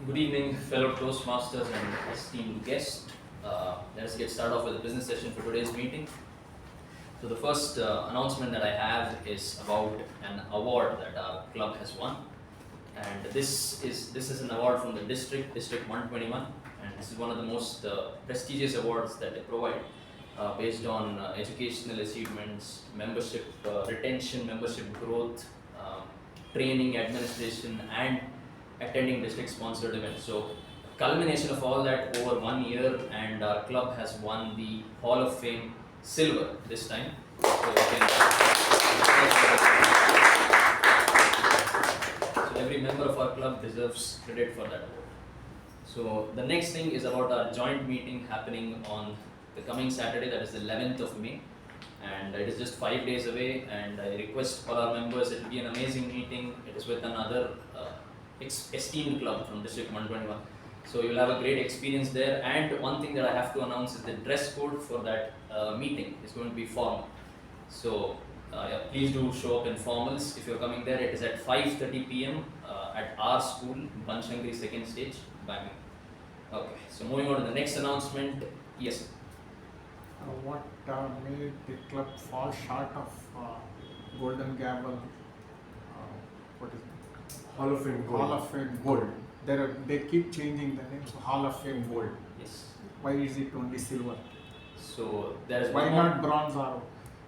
Good evening, fellow Toastmasters and esteemed guests. Let's get started off with the business session for today's meeting. So the first announcement that I have is about an award that our club has won, and this is an award from the District 121, and this is one of the most prestigious awards that they provide, based on educational achievements, membership retention, membership growth, training, administration, and attending district sponsored events. So culmination of all that over 1 year, and our club has won the Hall of Fame silver this time. So every member of our club deserves credit for that award. So the next thing is about our joint meeting happening on the coming Saturday, that is the 11th of May. And it is just 5 days away, and I request all our members, it will be an amazing meeting. It is with another esteemed club from District 121. So you'll have a great experience there. And one thing that I have to announce is the dress code for that meeting is going to be formal. So yeah, please do show up in formals if you're coming there. It is at 5:30 p.m. At our school, Banshangri, second stage, Bangalore. Okay, so moving on to the next announcement. Yes. What made the club fall short of Golden Gavel? What is it? Hall of Fame Gold. Hall of Fame Gold. They keep changing the name, so Hall of Fame Gold. Yes. Why is it only silver? So there is why not bronze, or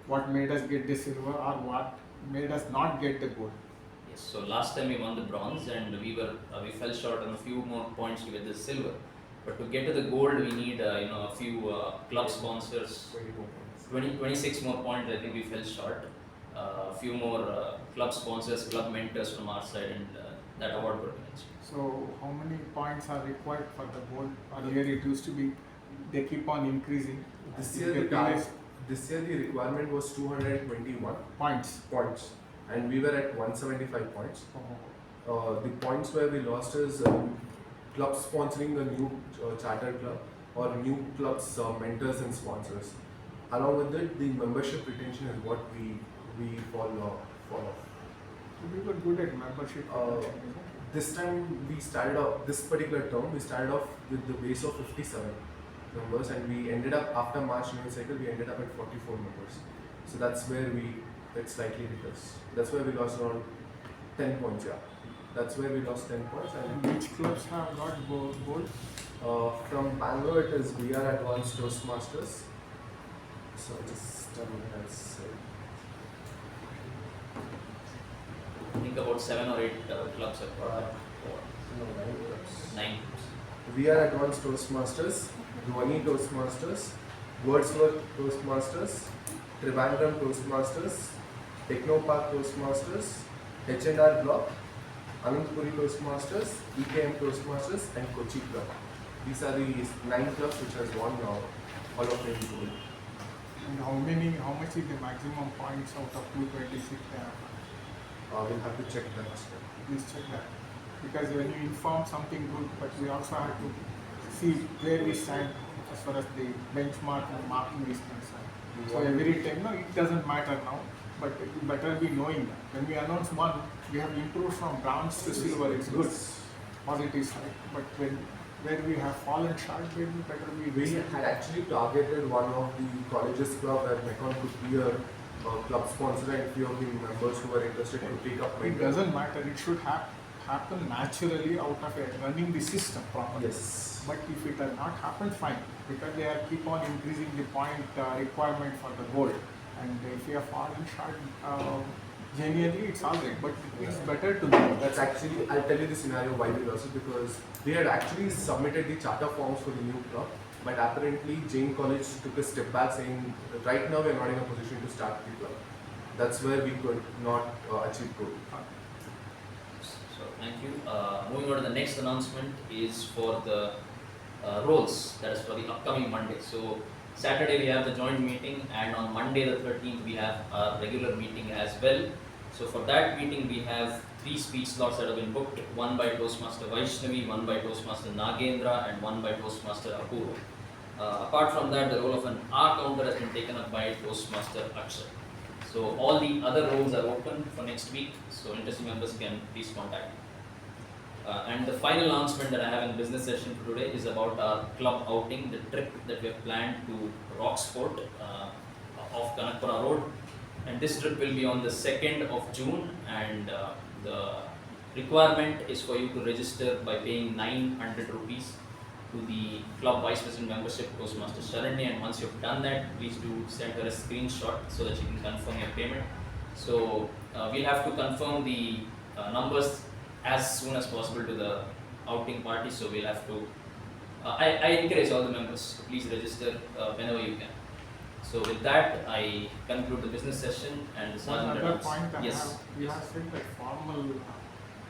what made us get the silver, or what made us not get the gold? Yes. So last time we won the bronze, and we fell short on a few more points to get the silver. But to get to the gold, we need a few club sponsors. 26 more points. I think we fell short. A few more club sponsors, club mentors from our side, and that award would be mentioned. So how many points are required for the gold? Earlier it used to be, they keep on increasing. This year the requirement was 221 points, and we were at 175 points. The points where we lost is club sponsoring the new charter club, or new clubs mentors and sponsors. Along with it, the membership retention is what we fall off. We were good at membership. This time we started off, this particular term, we started off with the base of 57 members, and we ended up, after March new cycle, we ended up at 44 members. So that's where it slightly hit us. That's where we lost around 10 points, yeah. That's where we lost 10 points. And which clubs have got gold? From Bangalore, it is We Are Advanced Toastmasters. So just tell me as I think about 7 or 8 clubs have got that. 9. We Are Advanced Toastmasters, Dhwani Toastmasters, Wordsworth Toastmasters, Trivandrum Toastmasters, Technopark Toastmasters, H&R Block, Anandpuri Toastmasters, EKM Toastmasters, and Kochi Club. These are the 9 clubs which has won now Hall of Fame Gold. And how much is the maximum points out of 226 they have? We'll have to check that. Please check that. Because when you inform something good, but we also have to see where we stand as far as the benchmark and marking is concerned. So every time, no, it doesn't matter now, but it better be knowing that. When we announce one, we have improved from bronze to silver, it's good, positive side. But where we have fallen short, we better be. We had actually targeted one of the colleges club where Mekon could be a club sponsor, and few of the members who are interested to take up. It doesn't matter, it should happen naturally out of running the system properly. Yes. But if it has not happened, fine, because they are keep on increasing the point requirement for the gold. And if you have fallen short, genuinely it's alright, but it's better to know. That's actually, I'll tell you the scenario why we lost it, because they had actually submitted the charter forms for the new club, but apparently Jain College took a step back saying, right now we are not in a position to start the club. That's where we could not achieve goal. So thank you. Moving on to the next announcement is for the roles, that is for the upcoming Monday. So Saturday we have the joint meeting, and on Monday the 13th we have our regular meeting as well. So for that meeting we have 3 speech slots that have been booked, one by Toastmaster Vaishnavi, one by Toastmaster Nagendra, and one by Toastmaster Apoorva. Apart from that, the role of an R counter has been taken up by Toastmaster Akshay. So all the other roles are open for next week, so interested members can please contact me. And the final announcement that I have in business session for today is about our club outing, the trip that we have planned to Rocksport off Kanakpura Road. And this trip will be on the 2nd of June, and the requirement is for you to register by paying 900 rupees to the club vice president membership Toastmasters Sharanye, and once you've done that, please do send her a screenshot so that she can confirm your payment. So we'll have to confirm the numbers as soon as possible to the outing party, so we'll have to, I encourage all the members to please register whenever you can. So with that, I conclude the business session and the One sergeant other announce- point I Yes. have, we have said that formal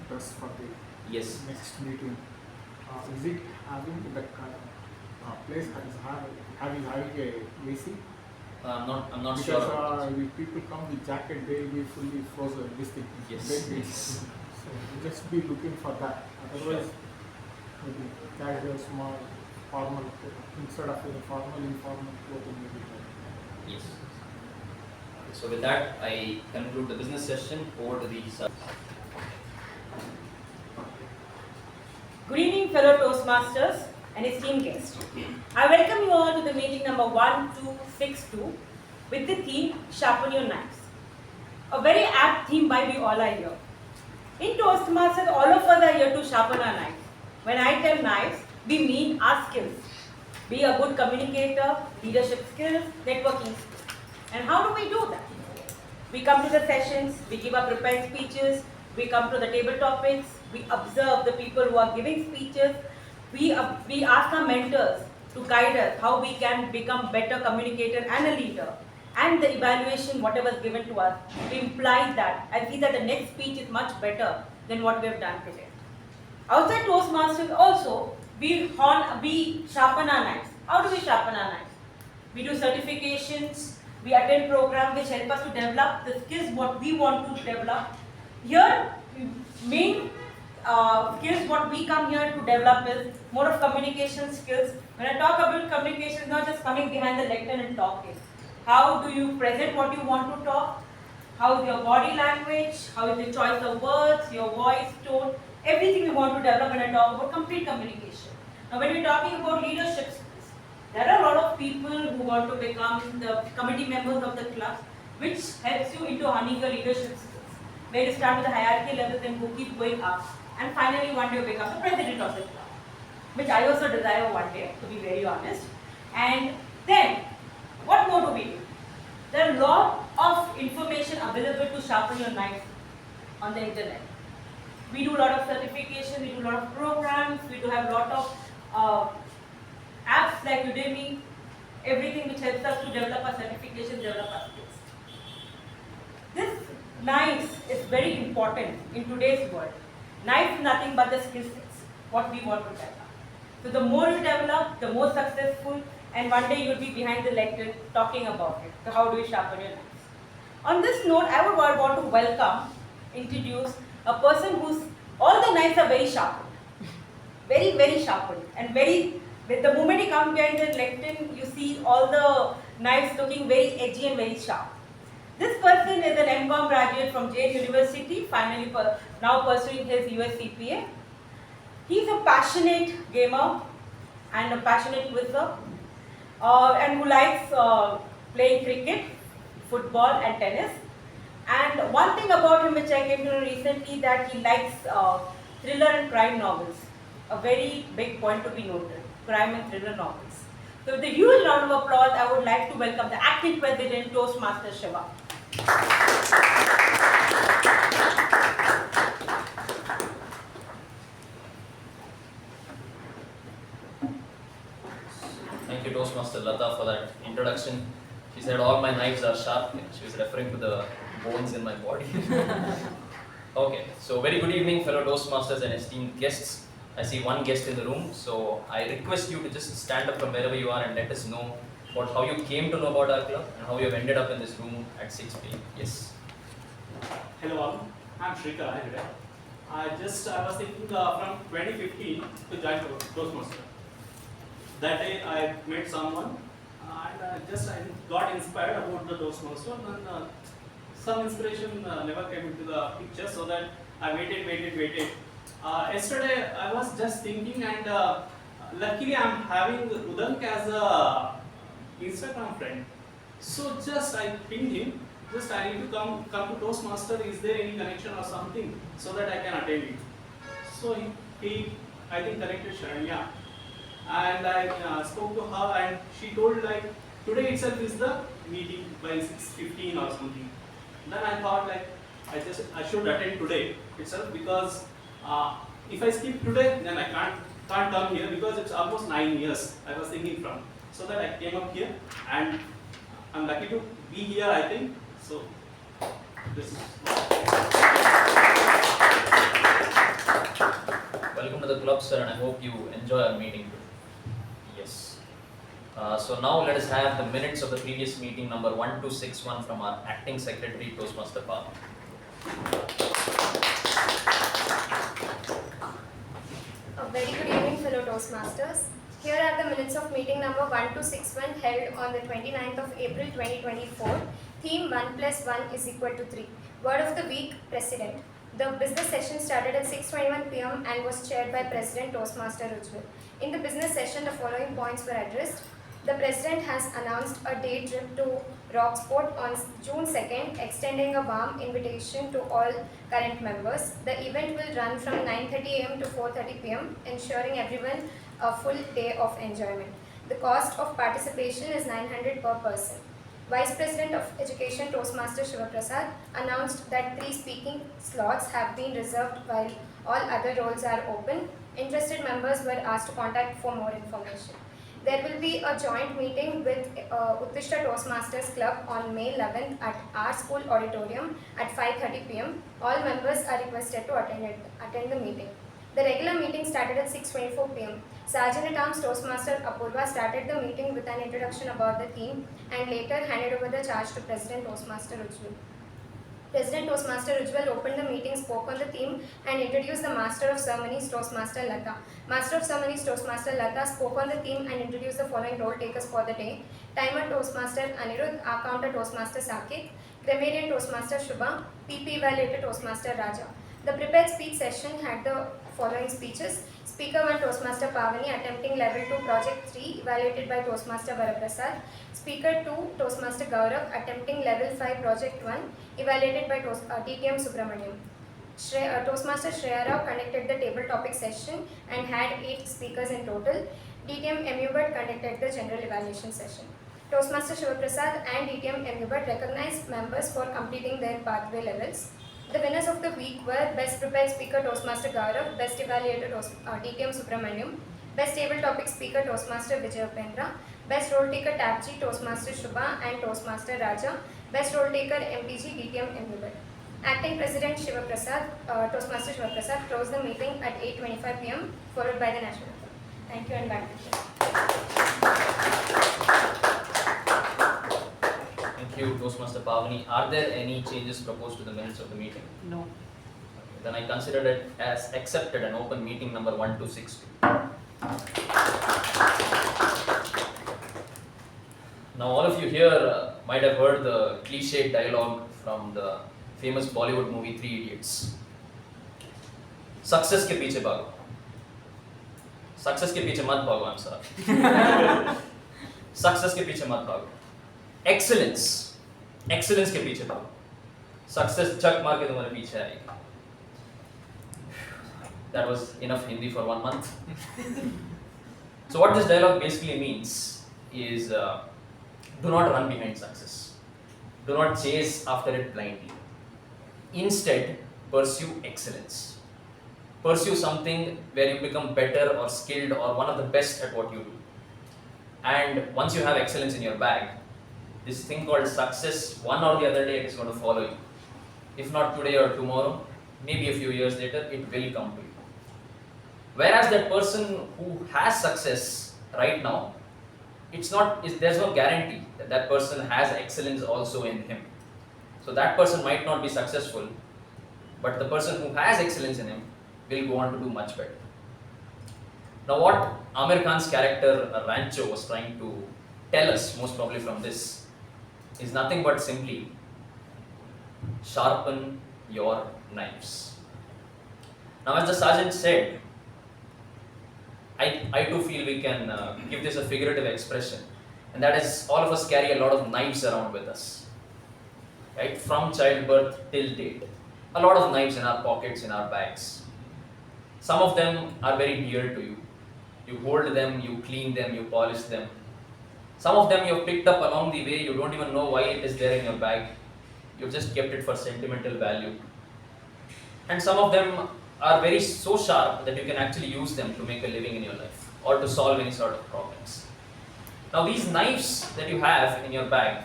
dress for the Yes. next meeting. Is it having the place having a AC? I'm not Because sure. about this. if people come with jacket, they will be fully frozen. This thing. Yes. So we just be looking for that. Otherwise, maybe casual, small, formal, instead of the formal, informal clothing, maybe. Yes. So with that, I conclude the business session. Over to the sergeant. Good evening, fellow Toastmasters and esteemed guests. I welcome you all to the meeting number 1262 with the theme Sharpen Your Knives. A very apt theme by we all are here. In Toastmasters, all of us are here to sharpen our knives. When I tell knives, we mean our skills. Be a good communicator, leadership skills, networking skills. And how do we do that? We come to the sessions, we give our prepared speeches, we come to the table topics, we observe the people who are giving speeches, we ask our mentors to guide us how we can become better communicator and a leader. And the evaluation, whatever is given to us, we imply that and see that the next speech is much better than what we have done today. Outside Toastmasters also, we sharpen our knives. How do we sharpen our knives? We do certifications, we attend programs which help us to develop the skills what we want to develop. Here, main skills what we come here to develop is more of communication skills. When I talk about communication, not just coming behind the lectern and talking. How do you present what you want to talk? How is your body language? How is the choice of words, your voice, tone? Everything we want to develop when I talk about complete communication. Now when we're talking about leadership skills, there are a lot of people who want to become the committee members of the club, which helps you into honing your leadership skills. Where you start with the hierarchy levels and you keep going up. And finally one day you become the president of the club, which I also desire one day, to be very honest. And then, what more do we do? There are a lot of information available to sharpen your knife on the internet. We do a lot of certification, we do a lot of programs, we do have a lot of apps like Udemy, everything which helps us to develop our certification, develop our skills. This knives is very important in today's world. Knife is nothing but the skill sets, what we want to develop. So the more you develop, the more successful, and one day you'll be behind the lectern talking about it. So how do you sharpen your knives? On this note, I would want to introduce a person whose all the knives are very sharpened, very, very sharpened, and with the moment you come behind the lectern, you see all the knives looking very edgy and very sharp. This person is an MCOM graduate from Jain University, finally now pursuing his US CPA. He is a passionate gamer and a passionate quizzer, and who likes playing cricket, football and tennis. And one thing about him which I came to know recently, that he likes thriller and crime novels. A very big point to be noted, crime and thriller novels. So with a huge round of applause, I would like to welcome the acting president, Toastmasters Shuba. Thank you, Toastmaster Latha, for that introduction. She said all my knives are sharp. She was referring to the bones in my body. Okay, so very good evening, fellow Toastmasters and esteemed guests. I see one guest in the room, so I request you to just stand up from wherever you are and let us know about how you came to know about our club and how you have ended up in this room at 6 p.m. Yes. Hello all, I'm Shriekanth. I was thinking from 2015 to join Toastmasters. That day I met someone and I got inspired about the Toastmasters, and some inspiration never came into the picture, so that I waited. Yesterday I was just thinking, and luckily I'm having Udanka as a Instagram friend. So just I pinged him. Just I need to come to Toastmaster. Is there any connection or something so that I can attend it? So he I think connected Sharanye, and I spoke to her, and she told like today itself is the meeting by 6:15 or something. Then I thought like I should attend today itself, because if I skip today, then I can't come here, because it's almost 9 years I was thinking from. So that I came up here, and I'm lucky to be here, I think. So this is. Welcome to the club, sir, and I hope you enjoy our meeting today. Yes. So now let us have the minutes of the previous meeting number 1261 from our acting secretary, Toastmaster Pavani. A very good evening, fellow Toastmasters. Here are the minutes of meeting number 1261 held on the 29th of April 2024. Theme 1+1 is equal to 3. Word of the week, President. The business session started at 6:21 p.m. and was chaired by President Toastmaster Ujjwal. In the business session, the following points were addressed. The President has announced a day trip to Rocksport on June 2nd, extending a warm invitation to all current members. The event will run from 9:30 a.m. to 4:30 p.m., ensuring everyone a full day of enjoyment. The cost of participation is 900 per person. Vice President of Education Toastmaster Shivaprasad announced that 3 speaking slots have been reserved while all other roles are open. Interested members were asked to contact for more information. There will be a joint meeting with Uttishta Toastmasters Club on May 11th at our school auditorium at 5:30 p.m. All members are requested to attend the meeting. The regular meeting started at 6:24 p.m. Sergeant-at-Arms Toastmaster Apoorva started the meeting with an introduction about the theme and later handed over the charge to President Toastmaster Ujjwal. President Toastmaster Ujjwal opened the meeting, spoke on the theme and introduced the Master of Ceremonies Toastmaster Latha. Master of Ceremonies Toastmaster Latha spoke on the theme and introduced the following role takers for the day: Timer Toastmaster Anirudh, Counter Toastmaster Saketh, Grammarian Toastmaster Shuba, PP Evaluator Toastmaster Raja. The prepared speech session had the following speeches: Speaker 1 Toastmaster Pavani attempting Level 2 Project 3 evaluated by Toastmaster Varaprasad. Speaker 2 Toastmaster Gaurav attempting Level 5 Project 1 evaluated by TTM Subramaniam. Toastmaster Shreya conducted the table topic session and had 8 speakers in total. DTM Emubert conducted the general evaluation session. Toastmaster Shivaprasad and DTM Emubert recognized members for completing their pathway levels. The winners of the week were Best Prepared Speaker Toastmaster Gaurav, Best Evaluator DTM Subramaniam, Best Table Topic Speaker Toastmaster Vijay, Best Role Taker TAPG Toastmaster Shuba and Toastmaster Raja, Best Role Taker MTG DTM Emubert. Acting President Shivaprasad, Toastmaster Shivaprasad closed the meeting at 8:25 p.m. followed by the national anthem. Thank you and back to you. Thank you, Toastmaster Pavani. Are there any changes proposed to the minutes of the meeting? No. Okay, then I consider it as accepted and open meeting number 1262. Now all of you here might have heard the cliched dialogue from the famous Bollywood movie Three Idiots. Success के पीछे भागो. Success के पीछे मत भागो, I'm sorry. Success के पीछे मत भागो. Excellence के पीछे भागो. Success चक मार के तुम्हारे पीछे आएगी. That was enough Hindi for 1 month. So what this dialogue basically means is do not run behind success. Do not chase after it blindly. Instead, pursue excellence. Pursue something where you become better or skilled or one of the best at what you do. And once you have excellence in your bag, this thing called success, one or the other day, it is going to follow you. If not today or tomorrow, maybe a few years later, it will come to you. Whereas that person who has success right now, there's no guarantee that that person has excellence also in him. So that person might not be successful, but the person who has excellence in him will go on to do much better. Now what Amir Khan's character Rancho was trying to tell us, most probably from this, is nothing but simply sharpen your knives. Now, as the sergeant said, I too feel we can give this a figurative expression, and that is all of us carry a lot of knives around with us, right? From childbirth till date, a lot of knives in our pockets, in our bags. Some of them are very dear to you. You hold them, you clean them, you polish them. Some of them you've picked up along the way, you don't even know why it is there in your bag. You've just kept it for sentimental value. And some of them are very so sharp that you can actually use them to make a living in your life or to solve any sort of problems. Now these knives that you have in your bag,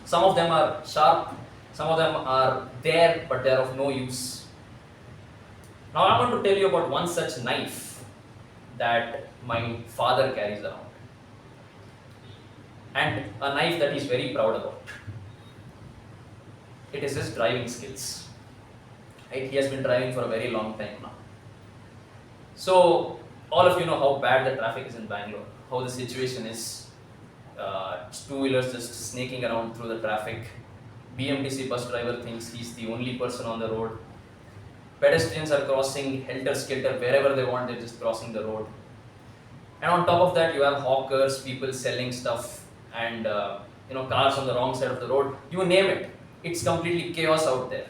some of them are sharp, some of them are there but they are of no use. Now I want to tell you about one such knife that my father carries around, and a knife that he's very proud about. It is his driving skills. Right? He has been driving for a very long time now. So all of you know how bad the traffic is in Bangalore, how the situation is. Two-wheelers just snaking around through the traffic. BMTC bus driver thinks he's the only person on the road. Pedestrians are crossing helter-skelter wherever they want, they're just crossing the road. And on top of that, you have hawkers, people selling stuff, and cars on the wrong side of the road. You name it. It's completely chaos out there.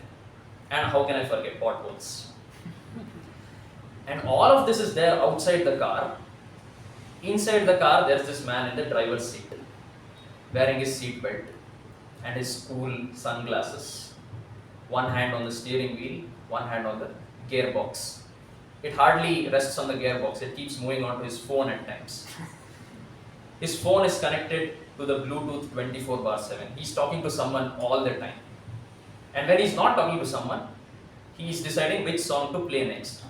And how can I forget potholes? And all of this is there outside the car. Inside the car, there's this man in the driver's seat, wearing his seat belt and his cool sunglasses. One hand on the steering wheel, one hand on the gearbox. It hardly rests on the gearbox, it keeps moving onto his phone at times. His phone is connected to the Bluetooth 24/7. He's talking to someone all the time. And when he's not talking to someone, he's deciding which song to play next.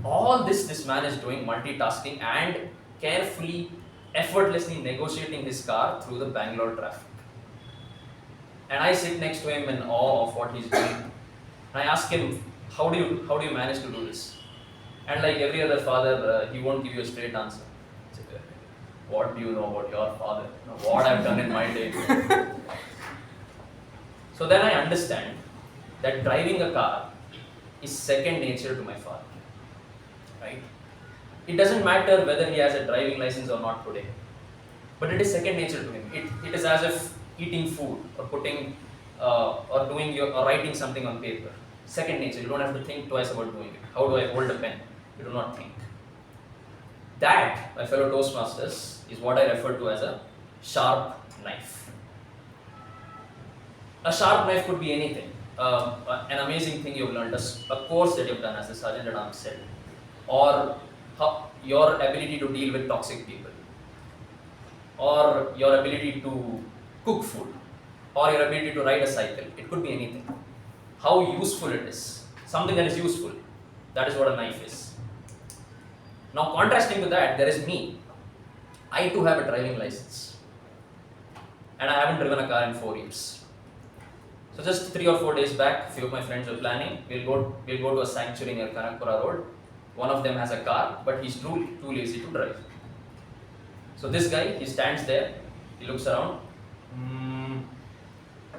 All this man is doing multitasking and carefully, effortlessly negotiating his car through the Bangalore traffic. And I sit next to him in awe of what he's doing. And I ask him, how do you manage to do this? And like every other father, he won't give you a straight answer. What do you know about your father? What I've done in my day. So then I understand that driving a car is second nature to my father. Right? It doesn't matter whether he has a driving license or not today, but it is second nature to him. It is as if eating food or putting or doing or writing something on paper. Second nature. You don't have to think twice about doing it. How do I hold a pen? You do not think. That, my fellow Toastmasters, is what I refer to as a sharp knife. A sharp knife could be anything. An amazing thing you've learned, a course that you've done, as the Sergeant at Arms said, or your ability to deal with toxic people, or your ability to cook food, or your ability to ride a cycle. It could be anything. How useful it is. Something that is useful. That is what a knife is. Now contrasting to that, there is me. I too have a driving license. And I haven't driven a car in 4 years. So just 3 or 4 days back, a few of my friends were planning, we'll go to a sanctuary near Kanakpura Road. One of them has a car, but he's too lazy to drive. So this guy, he stands there, he looks around.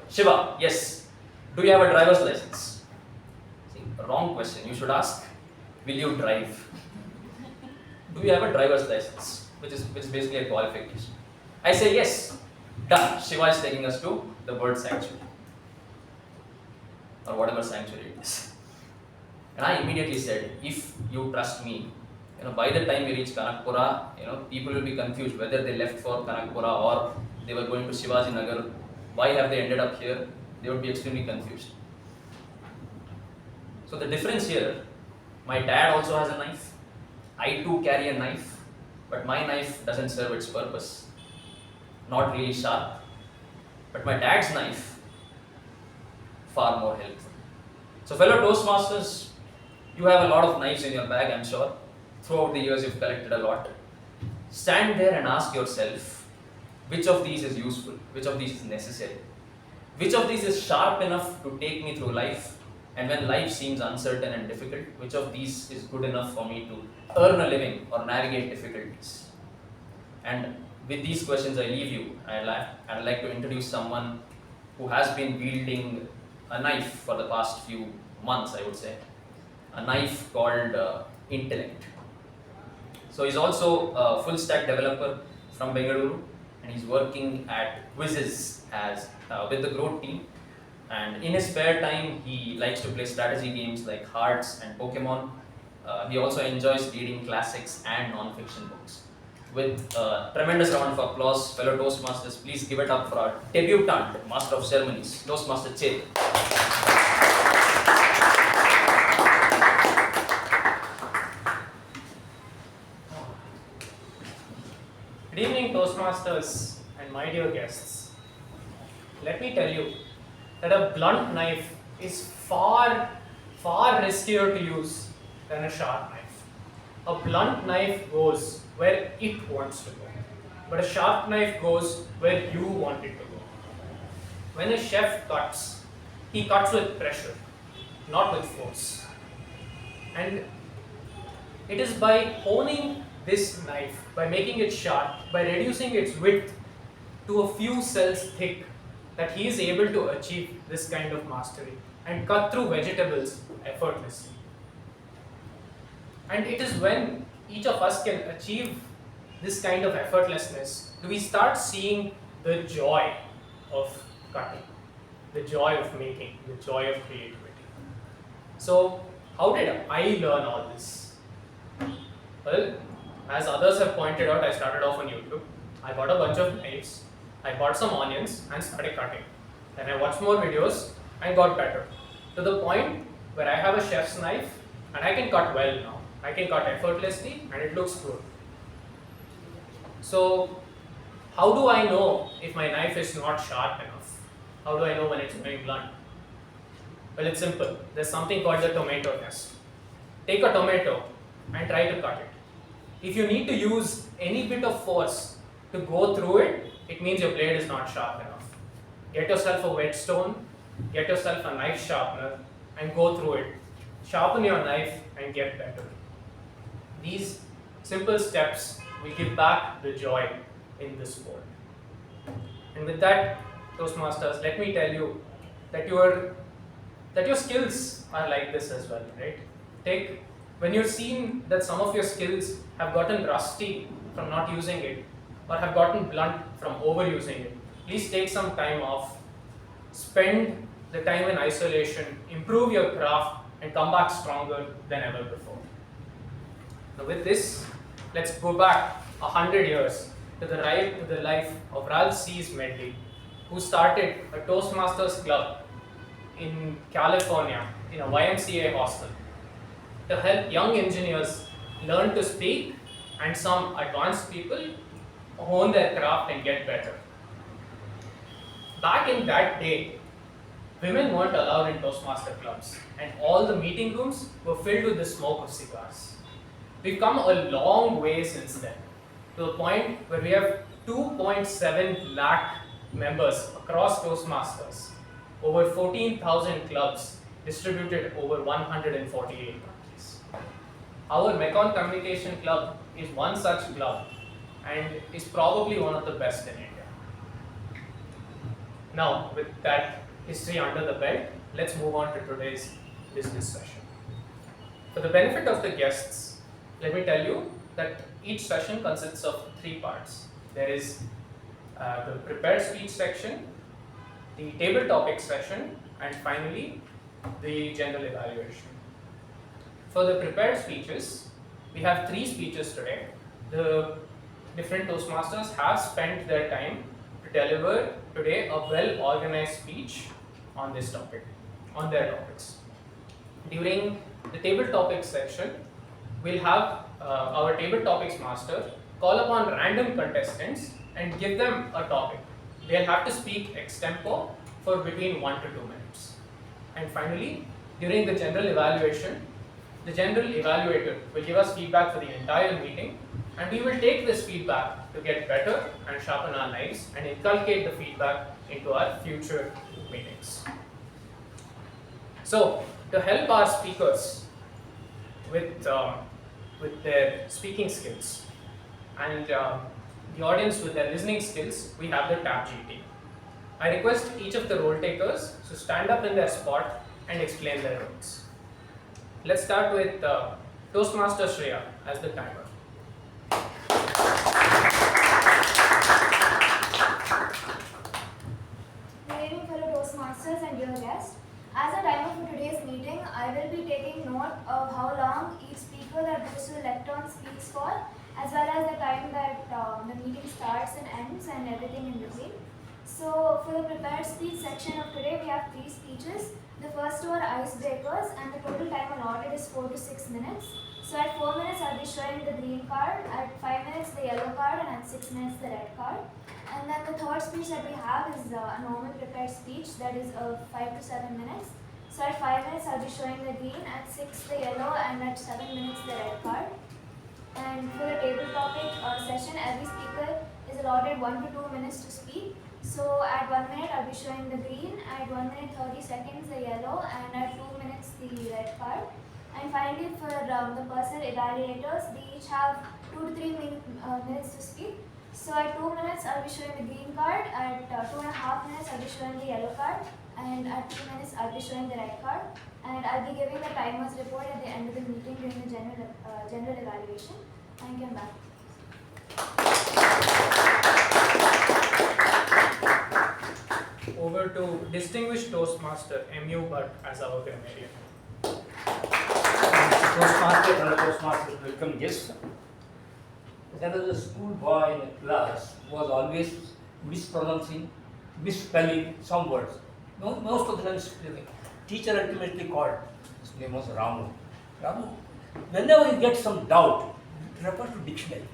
Shiva, yes. Do you have a driver's license? See, wrong question. You should ask, will you drive? Do you have a driver's license? Which is basically a qualification. I say yes. Done. Shiva is taking us to the bird sanctuary. Or whatever sanctuary it is. And I immediately said, if you trust me, by the time we reach Kanakpura, people will be confused whether they left for Kanakpura or they were going to Shivaji Nagar. Why have they ended up here? They would be extremely confused. So the difference here, my dad also has a knife. I too carry a knife, but my knife doesn't serve its purpose. Not really sharp. But my dad's knife, far more helpful. So fellow Toastmasters, you have a lot of knives in your bag, I'm sure. Throughout the years you've collected a lot. Stand there and ask yourself, which of these is useful? Which of these is necessary? Which of these is sharp enough to take me through life? And when life seems uncertain and difficult, which of these is good enough for me to earn a living or navigate difficulties? And with these questions I leave you. I'd like to introduce someone who has been wielding a knife for the past few months, I would say. a knife called Intellect. So he's also a full stack developer from Bengaluru, and he's working at Quizzes as with the Growth team. And in his spare time, he likes to play strategy games like Hearts and Pokemon. He also enjoys reading classics and non-fiction books. With a tremendous round of applause, fellow Toastmasters, please give it up for our debutant Master of Ceremonies, Toastmaster Chetan. Good evening, Toastmasters and my dear guests. Let me tell you that a blunt knife is far riskier to use than a sharp knife. A blunt knife goes where it wants to go, but a sharp knife goes where you want it to go. When a chef cuts, he cuts with pressure, not with force. And it is by honing this knife, by making it sharp, by reducing its width to a few cells thick, that he is able to achieve this kind of mastery and cut through vegetables effortlessly. And it is when each of us can achieve this kind of effortlessness do we start seeing the joy of cutting, the joy of making, the joy of creativity. So, how did I learn all this? Well, as others have pointed out, I started off on YouTube. I bought a bunch of knives, I bought some onions and started cutting. Then I watched more videos and got better. To the point where I have a chef's knife and I can cut well now. I can cut effortlessly and it looks good. So, how do I know if my knife is not sharp enough? How do I know when it's going blunt? Well, it's simple. There's something called the tomato test. Take a tomato and try to cut it. If you need to use any bit of force to go through it, it means your blade is not sharp enough. Get yourself a whetstone, get yourself a knife sharpener and go through it. Sharpen your knife and get better. These simple steps will give back the joy in this sport. And with that, Toastmasters, let me tell you that your skills are like this as well, right? When you're seeing that some of your skills have gotten rusty from not using it or have gotten blunt from overusing it, please take some time off, spend the time in isolation, improve your craft and come back stronger than ever before. Now with this, let's go back 100 years to the life of Ralph C. Medley, who started a Toastmasters club in California in a YMCA hostel to help young engineers learn to speak and some advanced people hone their craft and get better. Back in that day, women weren't allowed in Toastmaster clubs and all the meeting rooms were filled with the smoke of cigars. We've come a long way since then, to the point where we have 2.7 lakh members across Toastmasters, over 14,000 clubs distributed over 148 countries. Our Mekong Communication Club is one such club and is probably one of the best in India. Now, with that history under the belt, let's move on to today's business session. For the benefit of the guests, let me tell you that each session consists of 3 parts. There is the prepared speech section, the table topic session, and finally the general evaluation. For the prepared speeches, we have 3 speeches today. The different Toastmasters have spent their time to deliver today a well-organized speech on this topic, on their topics. During the table topics section, we'll have our table topics master call upon random contestants and give them a topic. They'll have to speak extempo for between 1 to 2 minutes. And finally, during the general evaluation, the general evaluator will give us feedback for the entire meeting, and we will take this feedback to get better and sharpen our knives and inculcate the feedback into our future meetings. So, to help our speakers with their speaking skills and the audience with their listening skills, we have the TAPG team. I request each of the role takers to stand up in their spot and explain their roles. let's start with Toastmaster Shreya as the timer. Good evening, fellow Toastmasters and dear guests. As a timer for today's meeting, I will be taking note of how long each speaker that goes to the lectern speaks for, as well as the time that the meeting starts and ends and everything in between. So, for the prepared speech section of today, we have 3 speeches. The first two are icebreakers, and the total time allotted is 4 to 6 minutes. So, at 4 minutes, I'll be showing the green card, at 5 minutes, the yellow card, and at 6 minutes, the red card. And then the third speech that we have is a normal prepared speech, that is 5 to 7 minutes. So, at 5 minutes, I'll be showing the green, at 6, the yellow, and at 7 minutes, the red card. And for the table topic session, every speaker is allotted 1 to 2 minutes to speak. So at 1 minute I'll be showing the green, at 1 minute 30 seconds the yellow, and at 2 minutes the red card. And finally for the personal evaluators, they each have 2 to 3 minutes to speak. So at 2 minutes I'll be showing the green card, at 2.5 minutes I'll be showing the yellow card, and at 3 minutes I'll be showing the red card. And I'll be giving the timer's report at the end of the meeting during the general evaluation. Thank you and bye. Over to Distinguished Toastmaster MU Bhatt as our grammarian. Toastmaster and the Toastmasters welcome guests. There was a schoolboy in a class who was always mispronouncing, misspelling some words. Most of the time spelling. Teacher ultimately called. His name was Ramu. Ramu, whenever you get some doubt, refer to dictionary.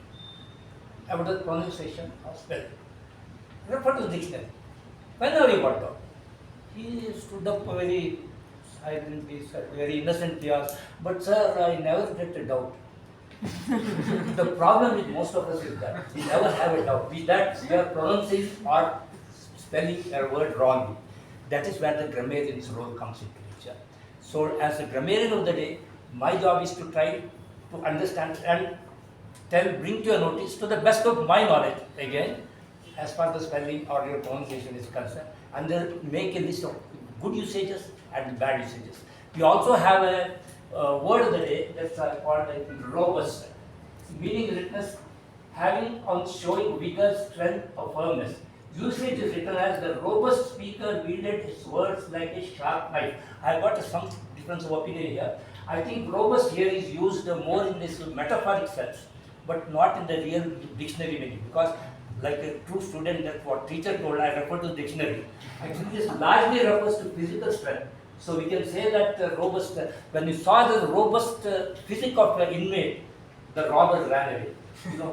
About the pronunciation or spelling. Refer to the dictionary. Whenever you got doubt. He stood up very silently, very innocently asked, but sir, I never get a doubt. The problem with most of us is that we never have a doubt. We are pronouncing or spelling a word wrongly. That is where the grammarian's role comes into picture. So as a grammarian of the day, my job is to try to understand and bring to your notice to the best of my knowledge, again, as far as the spelling or your pronunciation is concerned, and then make a list of good usages and bad usages. We also have a word of the day that's called robust, meaning written having on showing vigor, strength, or firmness. Usage is written as the robust speaker wielded his words like a sharp knife. I have got some difference of opinion here. I think robust here is used more in this metaphoric sense, but not in the real dictionary meaning, because like a true student, that what teacher told, I refer to the dictionary. Actually, this largely refers to physical strength. So we can say that robust, when you saw the robust physique of the inmate, the robber ran away.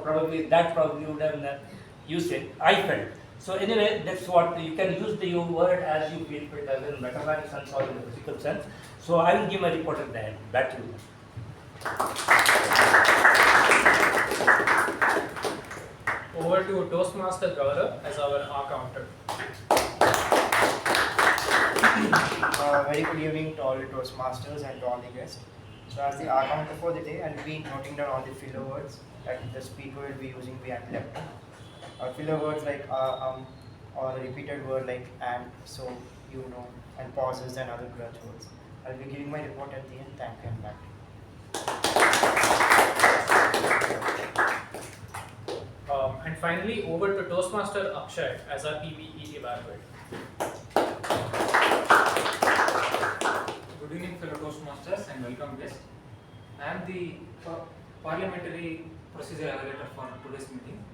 Probably would have used it. I felt. So anyway, that's what you can use the word as you feel it, as in metaphoric sense or in the physical sense. So I will give my report at the end. Back to you. Over to Toastmaster Gaurav as our accountant. Very good evening to all the Toastmasters and to all the guests. So as the accountant for the day, I'll be noting down all the filler words that the speaker will be using behind the lectern. Filler words like or a repeated word like and, so, and pauses and other grudge words. I'll be giving my report at the end. Thank you and back. And finally, over to Toastmaster Akshay as our PBE evaluator. Good evening, fellow Toastmasters, and welcome guests. I am the parliamentary procedure evaluator for today's meeting.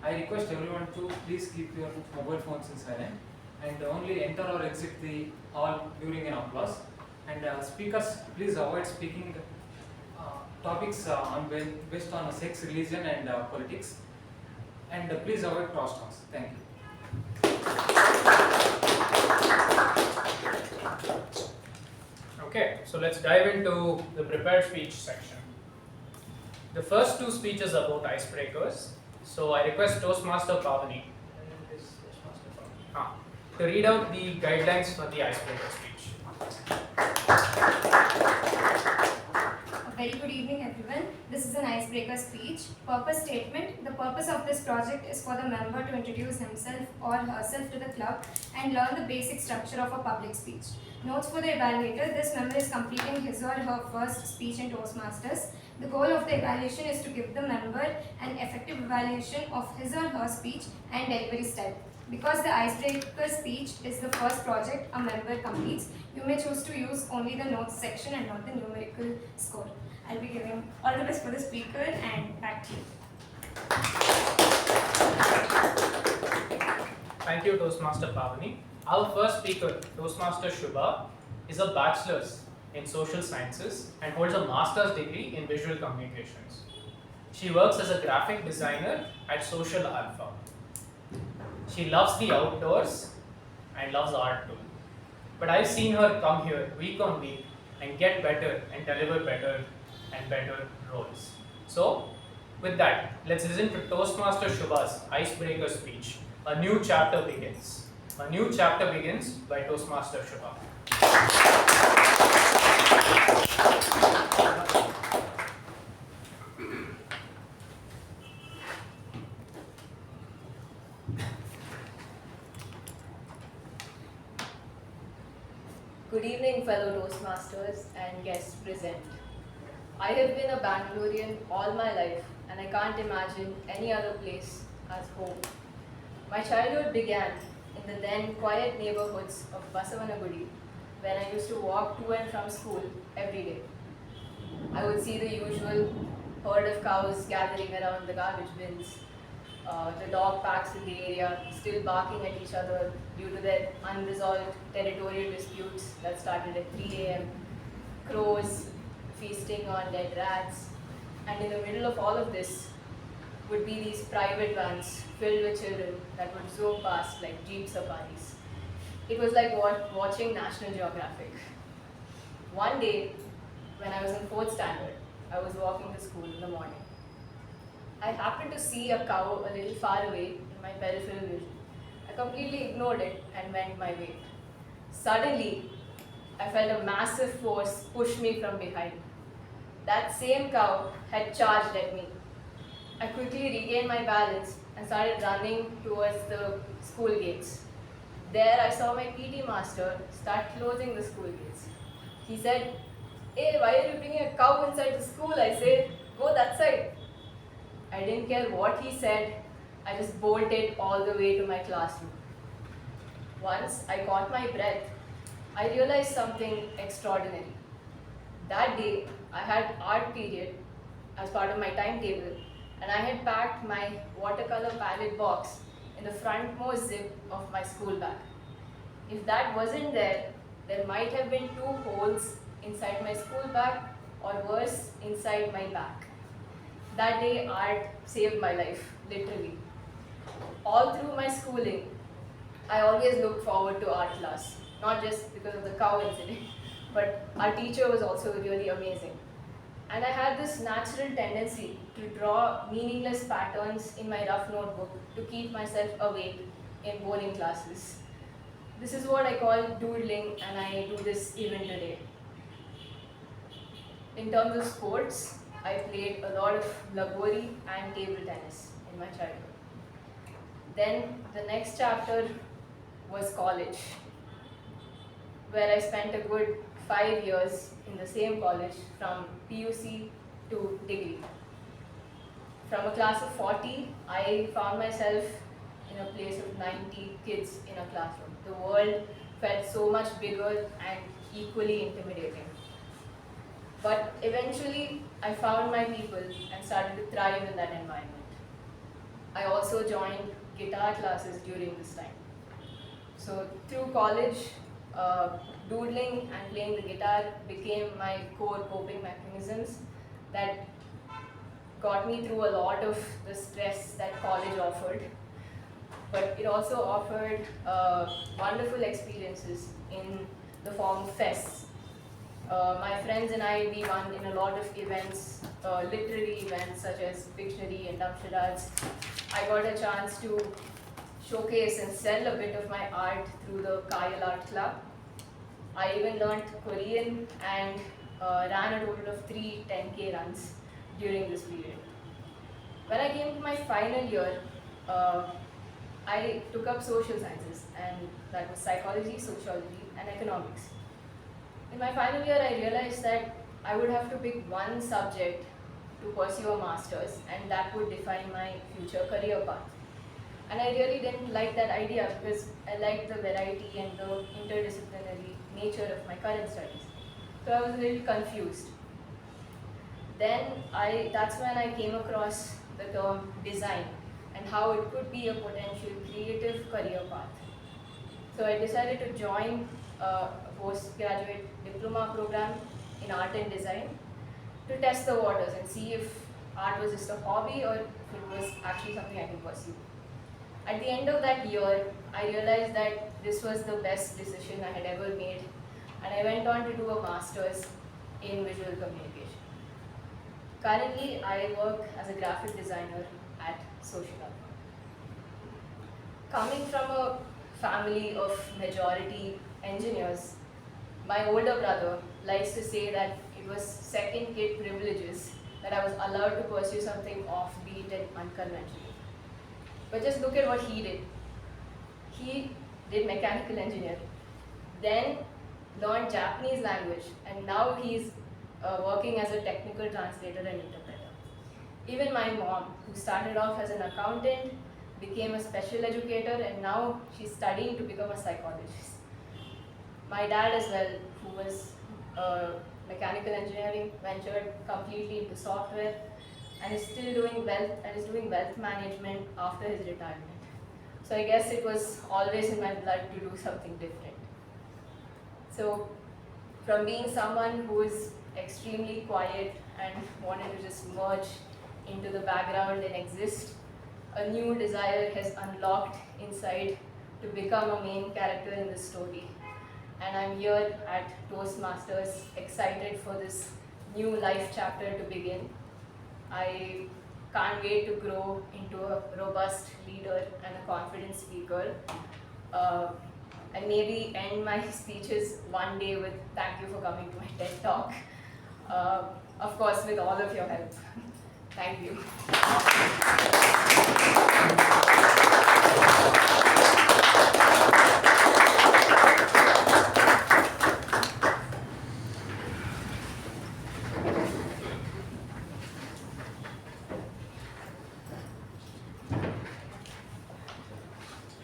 I request everyone to please keep your mobile phones in silent and only enter or exit the hall during an applause. And speakers, please avoid speaking topics based on sex, religion, and politics. And please avoid cross talks. Thank you. Okay, so let's dive into the prepared speech section. The first 2 speeches are about icebreakers. So I request Toastmaster Pavani to read out the guidelines for the icebreaker speech. Very good evening, everyone. This is an icebreaker speech. Purpose statement. The purpose of this project is for the member to introduce himself or herself to the club and learn the basic structure of a public speech. Notes for the evaluator. This member is completing his or her first speech in Toastmasters. The goal of the evaluation is to give the member an effective evaluation of his or her speech and delivery style. Because the icebreaker speech is the first project a member completes, you may choose to use only the notes section and not the numerical score. I'll be giving all the best for the speaker and back to you. Thank you, Toastmaster Pavani. Our first speaker, Toastmaster Shuba, is a bachelor's in social sciences and holds a master's degree in visual communications. She works as a graphic designer at Social Alpha. She loves the outdoors and loves art too. But I've seen her come here week on week and get better and deliver better and better roles. So, with that, let's listen to Toastmaster Shuba's icebreaker speech. A new chapter begins. A new chapter begins by Toastmaster Shuba. Good evening, fellow Toastmasters and guests present. I have been a Bangalorean all my life and I can't imagine any other place as home. My childhood began in the then quiet neighborhoods of Basavanagudi, when I used to walk to and from school every day. I would see the usual herd of cows gathering around the garbage bins, the dog packs in the area still barking at each other due to their unresolved territorial disputes that started at 3 a.m., crows feasting on dead rats, and in the middle of all of this would be these private vans filled with children that would zoom past like jeep safaris. It was like watching National Geographic. One day, when I was in 4th standard, I was walking to school in the morning. I happened to see a cow a little far away in my peripheral vision. I completely ignored it and went my way. Suddenly, I felt a massive force push me from behind. That same cow had charged at me. I quickly regained my balance and started running towards the school gates. There I saw my PT master start closing the school gates. He said, "Hey, why are you bringing a cow inside the school?" I said, "Go that side." I didn't care what he said, I just bolted all the way to my classroom. Once I caught my breath, I realized something extraordinary. That day, I had art period as part of my timetable, and I had packed my watercolor palette box in the frontmost zip of my school bag. If that wasn't there, there might have been 2 holes inside my school bag, or worse, inside my back. That day, art saved my life, literally. All through my schooling, I always looked forward to art class, not just because of the cow incident, but our teacher was also really amazing. And I had this natural tendency to draw meaningless patterns in my rough notebook to keep myself awake in boring classes. This is what I call doodling, and I do this even today. In terms of sports, I played a lot of lagori and table tennis in my childhood. Then the next chapter was college, where I spent a good 5 years in the same college from PUC to degree. From a class of 40, I found myself in a place of 90 kids in a classroom. The world felt so much bigger and equally intimidating. But eventually, I found my people and started to thrive in that environment. I also joined guitar classes during this time. So through college, doodling and playing the guitar became my core coping mechanisms that got me through a lot of the stress that college offered. But it also offered wonderful experiences in the form of fests. My friends and I, we won in a lot of events, literary events such as Pictionary and Damsharads. I got a chance to showcase and sell a bit of my art through the Kayal Art Club. I even learned Korean and ran a total of 3 10K runs during this period. When I came to my final year, I took up social sciences, and that was psychology, sociology, and economics. In my final year, I realized that I would have to pick one subject to pursue a master's, and that would define my future career path. And I really didn't like that idea because I liked the variety and the interdisciplinary nature of my current studies. So I was a little confused. Then that's when I came across the term design and how it could be a potential creative career path. So I decided to join a postgraduate diploma program in art and design to test the waters and see if art was just a hobby or if it was actually something I could pursue. At the end of that year, I realized that this was the best decision I had ever made, and I went on to do a master's in visual communication. Currently, I work as a graphic designer at Social Hub. Coming from a family of majority engineers, my older brother likes to say that it was second kid privileges that I was allowed to pursue something offbeat and unconventional. But just look at what he did. He did mechanical engineering, then learned Japanese language, and now he's working as a technical translator and interpreter. Even my mom, who started off as an accountant, became a special educator, and now she's studying to become a psychologist. My dad as well, who was mechanical engineering, ventured completely into software, and is still doing wealth management after his retirement. So I guess it was always in my blood to do something different. So from being someone who is extremely quiet and wanted to just merge into the background and exist, a new desire has unlocked inside to become a main character in this story. And I'm here at Toastmasters, excited for this new life chapter to begin. I can't wait to grow into a robust leader and a confident speaker. And maybe end my speeches one day with thank you for coming to my TED Talk. Of course, with all of your help. Thank you.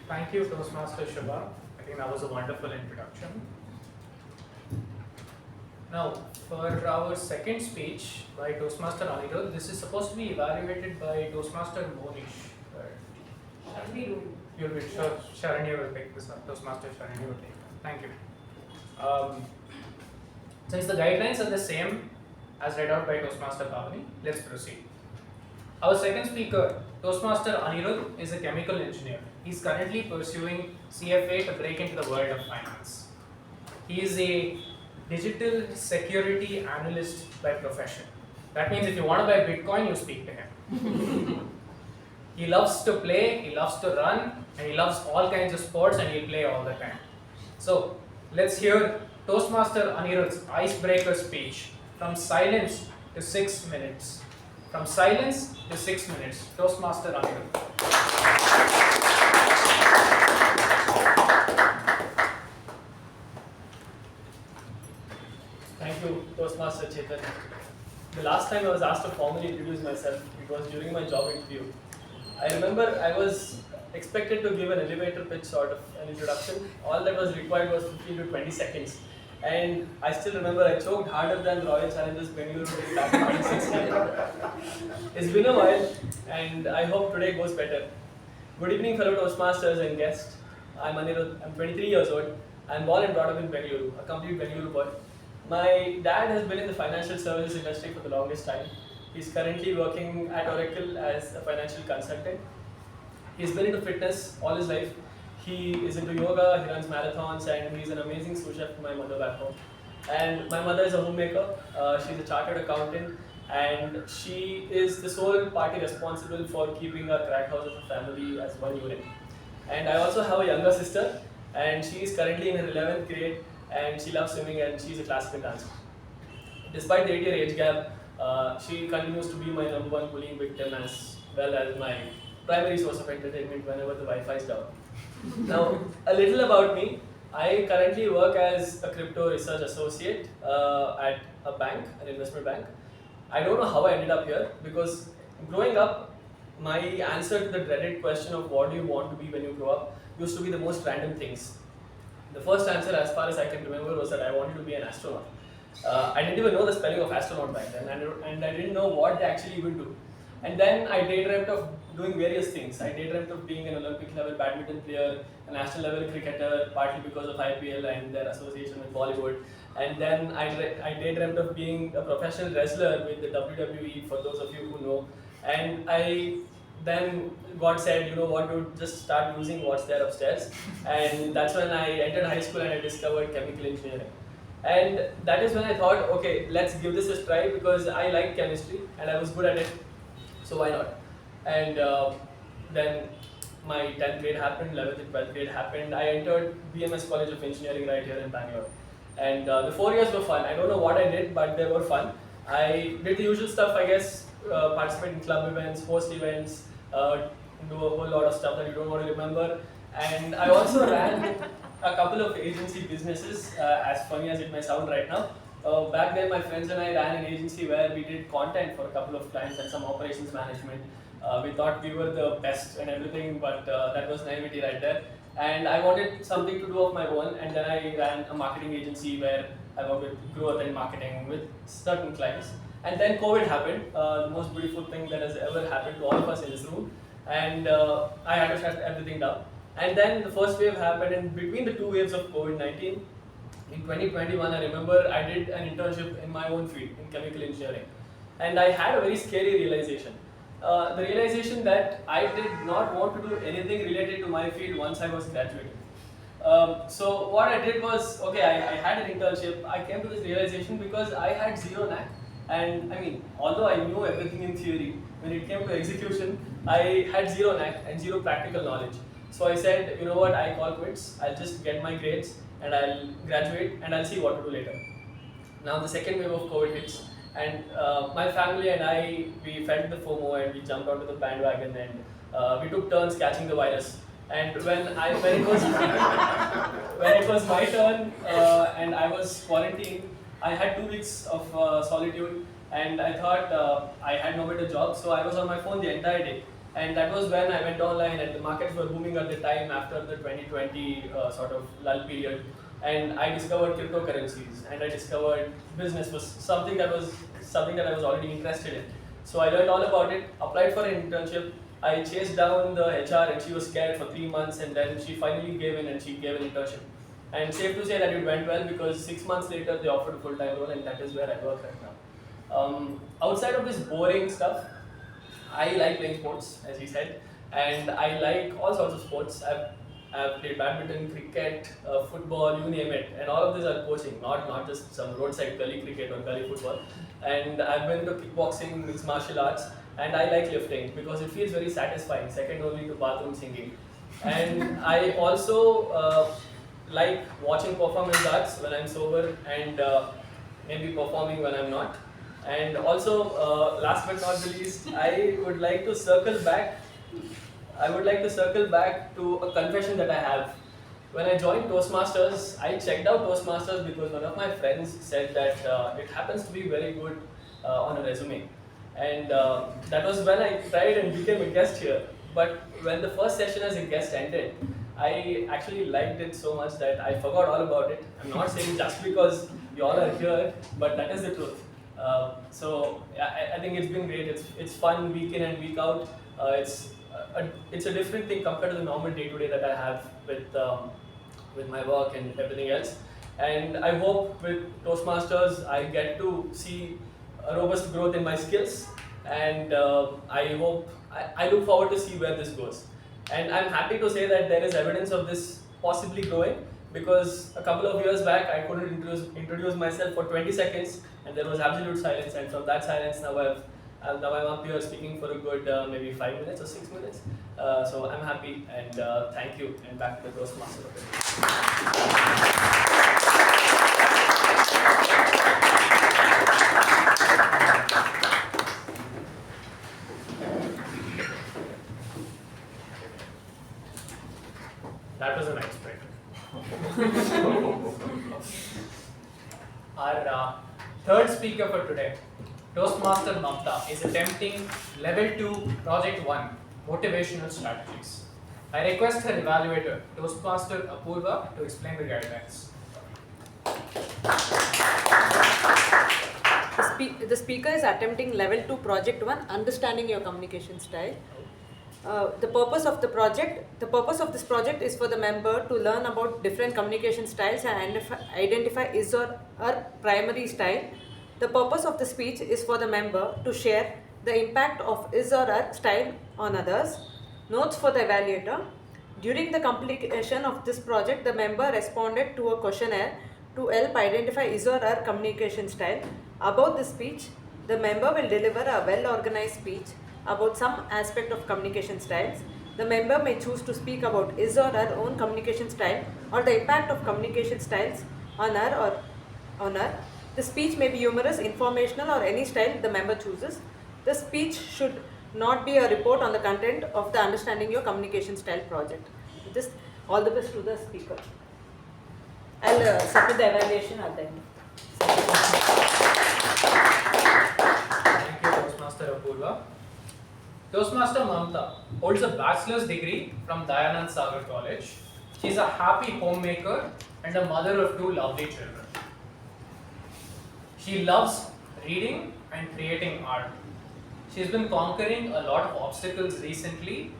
Thank you, Toastmaster Shuba. I think that was a wonderful introduction. Now, for our second speech by Toastmaster Anirudh, this is supposed to be evaluated by Toastmaster Monish. You'll be sure Sharanye will pick this up. Toastmaster Sharanye will take it. Thank you. Since the guidelines are the same as read out by Toastmaster Pavani, let's proceed. Our second speaker, Toastmaster Anirudh, is a chemical engineer. He's currently pursuing CFA to break into the world of finance. He is a digital security analyst by profession. That means if you want to buy Bitcoin, you speak to him. He loves to play, he loves to run, and he loves all kinds of sports, and he'll play all the time. So, let's hear Toastmaster Anirudh's icebreaker speech, from silence to 6 minutes. From silence to 6 minutes. Toastmaster Anirudh. Thank you, Toastmaster Chetan. The last time I was asked to formally introduce myself, it was during my job interview. I remember I was expected to give an elevator pitch sort of an introduction. All that was required was 15 to 20 seconds. And I still remember I choked harder than Royal Challengers Bengaluru back in 2016. It's been a while, and I hope today goes better. Good evening, fellow Toastmasters and guests. I'm Anirudh. I'm 23 years old. I'm born and brought up in Bengaluru, a complete Bengaluru boy. My dad has been in the financial services industry for the longest time. He's currently working at Oracle as a financial consultant. He's been into fitness all his life. He is into yoga, he runs marathons, and he's an amazing sous chef for my mother back home. And my mother is a homemaker. She's a chartered accountant, and she is the sole party responsible for keeping our crack house of a family as one unit. And I also have a younger sister, and she is currently in her 11th grade, and she loves swimming, and she's a classical dancer. despite the 8-year age gap, she continues to be my #1 bullying victim as well as my primary source of entertainment whenever the Wi-Fi is down. Now, a little about me. I currently work as a crypto research associate at a bank, an investment bank. I don't know how I ended up here because growing up, my answer to the dreaded question of what do you want to be when you grow up used to be the most random things. The first answer, as far as I can remember, was that I wanted to be an astronaut. I didn't even know the spelling of astronaut back then, and I didn't know what they actually even do. And then I daydreamt of doing various things. I daydreamt of being an Olympic level badminton player, a national level cricketer, partly because of IPL and their association with Bollywood. And then I daydreamt of being a professional wrestler with the WWE, for those of you who know. And then God said, you know what, dude, just start using what's there upstairs. And that's when I entered high school and I discovered chemical engineering. And that is when I thought, okay, let's give this a try because I liked chemistry and I was good at it. So why not? And then my 10th grade happened, 11th and 12th grade happened. I entered BMS College of Engineering right here in Bangalore. And the 4 years were fun. I don't know what I did, but they were fun. I did the usual stuff, I guess, participate in club events, host events, do a whole lot of stuff that you don't want to remember. And I also ran a couple of agency businesses, as funny as it may sound right now. Back then, my friends and I ran an agency where we did content for a couple of clients and some operations management. We thought we were the best and everything, but that was naivety right there. And I wanted something to do of my own, and then I ran a marketing agency where I worked with growth and marketing with certain clients. And then COVID happened, the most beautiful thing that has ever happened to all of us in this room. And I had to shut everything down. And then the first wave happened, and between the two waves of COVID-19, in 2021, I remember I did an internship in my own field, in chemical engineering. And I had a very scary realization. The realization that I did not want to do anything related to my field once I was graduating. So what I did was, okay, I had an internship. I came to this realization because I had zero knack. And I mean, although I knew everything in theory, when it came to execution, I had zero knack and zero practical knowledge. So I said, you know what, I call quits. I'll just get my grades and I'll graduate and I'll see what to do later. Now the second wave of COVID hits, and my family and I, we felt the FOMO and we jumped onto the bandwagon and we took turns catching the virus. And when it was my turn and I was quarantined, I had 2 weeks of solitude, and I thought I had no better job, so I was on my phone the entire day. And that was when I went online, and the markets were booming at the time after the 2020 sort of lull period. And I discovered cryptocurrencies, and I discovered business was something that I was already interested in. So I learned all about it, applied for an internship. I chased down the HR, and she was scared for 3 months, and then she finally gave in and she gave an internship. And safe to say that it went well because 6 months later they offered a full-time role, and that is where I work right now. Outside of this boring stuff, I like playing sports, as he said, and I like all sorts of sports. I've played badminton, cricket, football, you name it, and all of these are coaching, not just some roadside gully cricket or gully football. And I've been to kickboxing, mixed martial arts, and I like lifting because it feels very satisfying, second only to bathroom singing. And I also like watching performance arts when I'm sober and maybe performing when I'm not. And also, last but not the least, I would like to circle back to a confession that I have. When I joined Toastmasters, I checked out Toastmasters because one of my friends said that it happens to be very good on a resume. And that was when I tried and became a guest here. But when the first session as a guest ended, I actually liked it so much that I forgot all about it. I'm not saying just because you all are here, but that is the truth. So I think it's been great. It's fun week in and week out. It's a different thing compared to the normal day-to-day that I have with my work and everything else. And I hope with Toastmasters I get to see a robust growth in my skills. And I look forward to see where this goes. And I'm happy to say that there is evidence of this possibly growing, because a couple of years back I couldn't introduce myself for 20 seconds and there was absolute silence, and from that silence now I'm up here speaking for a good maybe 5 minutes or 6 minutes. So I'm happy, and thank you, and back to the Toastmaster. That was an icebreaker. Our third speaker for today, Toastmaster Mamatha, is attempting Level 2, Project 1, Motivational Strategies. I request her evaluator, Toastmaster Apoorva, to explain the guidelines. The speaker is attempting Level 2, Project 1, Understanding Your Communication Style. The purpose of this project is for the member to learn about different communication styles and identify his or her primary style. The purpose of the speech is for the member to share the impact of his or her style on others. Notes for the evaluator. During the completion of this project, the member responded to a questionnaire to help identify his or her communication style. About the speech, the member will deliver a well-organized speech about some aspect of communication styles. The member may choose to speak about his or her own communication style or the impact of communication styles on her or on her. The speech may be humorous, informational, or any style the member chooses. The speech should not be a report on the content of the Understanding Your Communication Style project. With this, all the best to the speaker. I'll submit the evaluation at the end. Thank you, Toastmaster Apoorva. Toastmaster Mamatha holds a bachelor's degree from Dayanand Sagar College. She is a happy homemaker and a mother of 2 lovely children. She loves reading and creating art. She's been conquering a lot of obstacles recently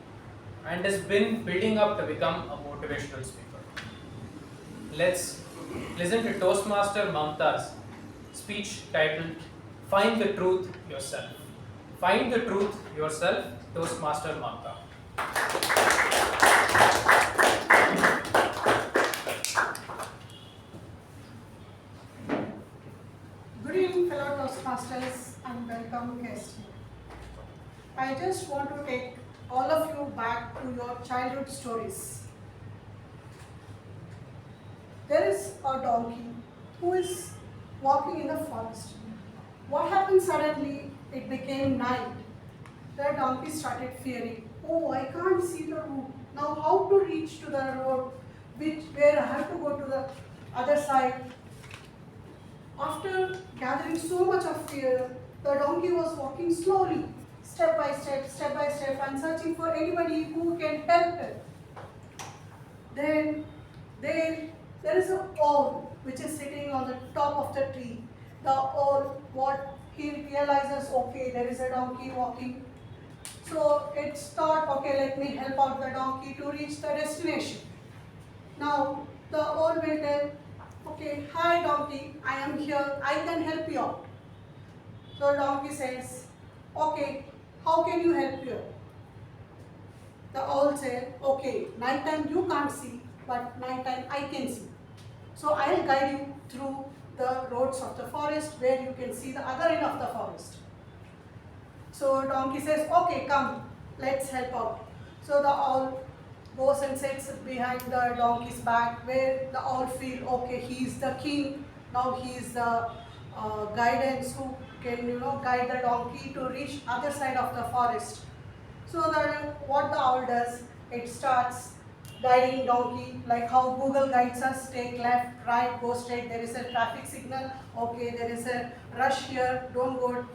and has been building up to become a motivational speaker. Let's listen to Toastmaster Mamatha's speech titled Find the Truth Yourself. Find the truth yourself, Toastmaster Mamatha. Good evening, fellow Toastmasters, and welcome guests. I just want to take all of you back to your childhood stories. There is a donkey who is walking in the forest. What happened suddenly? It became night. The donkey started fearing. Oh, I can't see the route. Now how to reach to the road, where I have to go to the other side? After gathering so much of fear, the donkey was walking slowly, step by step, and searching for anybody who can help him. Then there is an owl which is sitting on the top of the tree. The owl, what he realizes, okay, there is a donkey walking. So it's thought, okay, let me help out the donkey to reach the destination. Now the owl will tell, okay, hi donkey, I am here, I can help you out. So donkey says, okay, how can you help you? The owl said, okay, nighttime you can't see, but nighttime I can see. So I'll guide you through the roads of the forest where you can see the other end of the forest. So donkey says, okay, come, let's help out. So the owl goes and sits behind the donkey's back, where the owl feels, okay, he's the king, now he's the guidance who can guide the donkey to reach other side of the forest. So what the owl does, it starts guiding donkey, like how Google guides us, take left, right, go straight, there is a traffic signal, okay, there is a rush here, don't go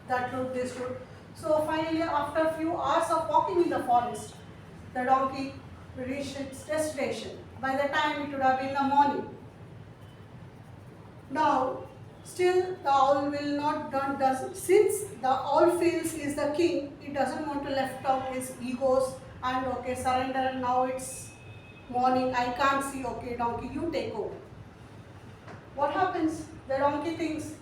that route, this route. So finally, after a few hours of walking in the forest, the donkey reached its destination. By the time it would have been the morning. Now, still the owl will not since the owl feels he is the king, he doesn't want to left out his egos and okay, surrender, now it's morning, I can't see, okay, donkey, you take over. What happens? The donkey thinks,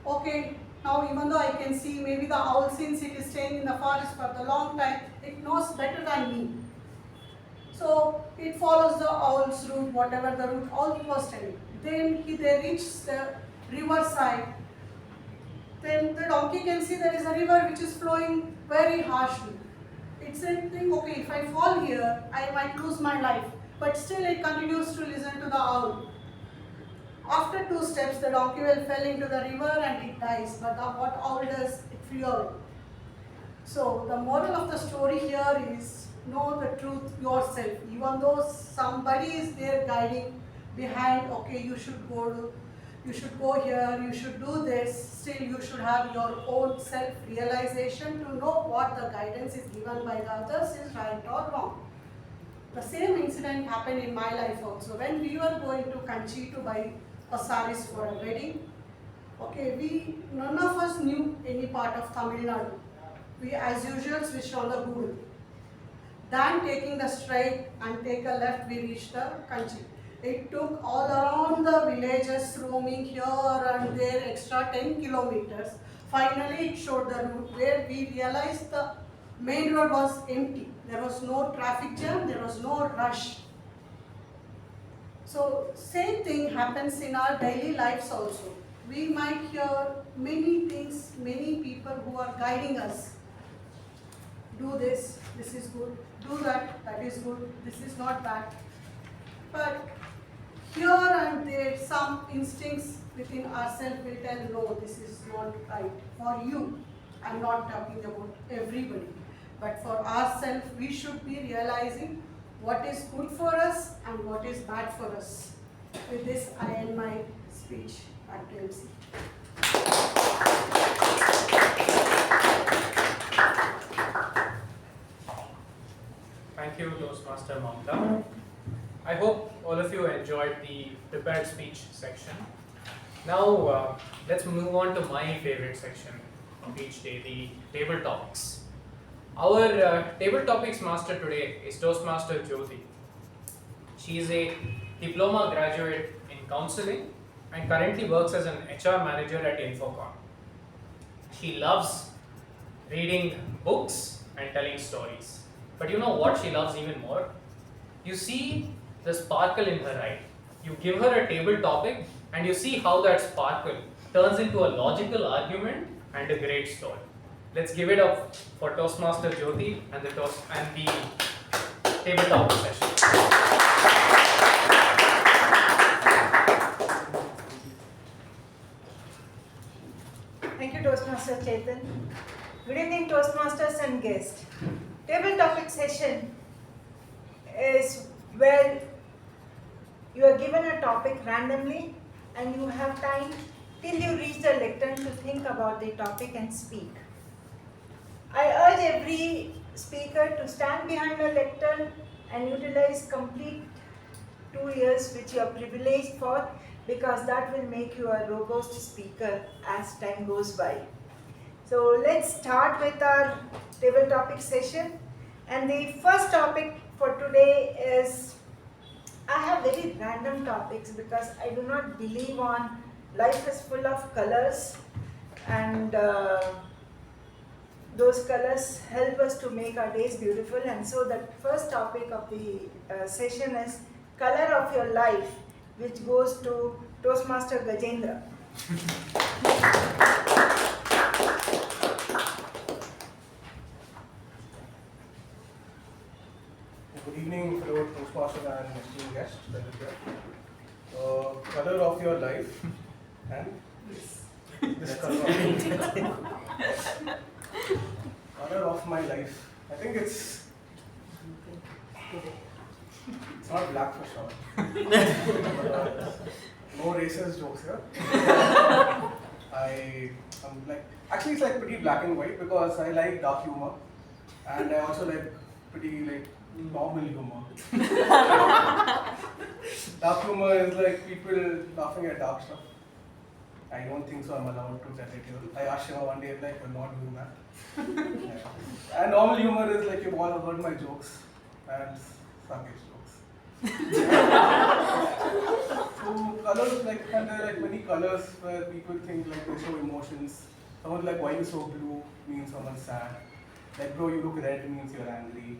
okay, now even though I can see, maybe the owl, since it is staying in the forest for the long time, it knows better than me. So it follows the owl's route, whatever the route owl was telling. Then they reach the river side. Then the donkey can see there is a river which is flowing very harshly. It's thinking, okay, if I fall here, I might lose my life. But still it continues to listen to the owl. After 2 steps, the donkey will fall into the river and it dies. But what owl does, it fuels. So the moral of the story here is, know the truth yourself. Even though somebody is there guiding behind, okay, you should go here, you should do this, still you should have your own self-realization to know what the guidance is given by the others is right or wrong. The same incident happened in my life also. When we were going to Kanchi to buy a saris for a wedding, okay, none of us knew any part of Tamil Nadu. We as usual switched on the Google. Then taking the straight and take a left, we reached the Kanchi. It took all around the villages, roaming here and there, extra 10 kilometers. Finally, it showed the route where we realized the main road was empty. There was no traffic jam, there was no rush. So, same thing happens in our daily lives also. We might hear many things, many people who are guiding us. Do this, this is good. Do that, that is good. This is not bad. But here and there, some instincts within ourselves will tell, no, this is not right. For you, I'm not talking about everybody. But for ourselves, we should be realizing what is good for us and what is bad for us. With this, I end my speech. Back to MC. Thank you, Toastmaster Mamatha. I hope all of you enjoyed the prepared speech section. Now, let's move on to my favorite section of each day, the table topics. Our table topics master today is Toastmaster Jyothi. She is a diploma graduate in counseling and currently works as an HR manager at Infocom. She loves reading books and telling stories. But you know what she loves even more? You see the sparkle in her eye. You give her a table topic and you see how that sparkle turns into a logical argument and a great story. Let's give it up for Toastmaster Jyothi and the table topic session. Thank you, Toastmaster Chetan. Good evening, Toastmasters and guests. Table topic session is where you are given a topic randomly and you have time till you reach the lectern to think about the topic and speak. I urge every speaker to stand behind the lectern and utilize complete 2 years which you are privileged for, because that will make you a robust speaker as time goes by. So let's start with our table topic session. And the first topic for today is, I have very random topics because I do not believe on life is full of colors, and those colors help us to make our days beautiful. And so the first topic of the session is color of your life, which goes to Toastmaster Gajendra. Good evening, fellow Toastmasters and esteemed guests that is here. Color of your life and this color. Color of my life. I think it's not black for sure. No racist jokes here. I'm like, actually it's like pretty black and white because I like dark humor and I also like pretty like normal humor. Dark humor is like people laughing at dark stuff. I don't think so I'm allowed to tell it here. I asked Shiva one day, like, we're not doing that. Yeah. And normal humor is like, you've all heard my jokes and Saketh jokes. So colors, like, and there are like many colors where people think like they show emotions. Someone's like, why are you so blue means someone's sad. Like, bro, you look red means you're angry.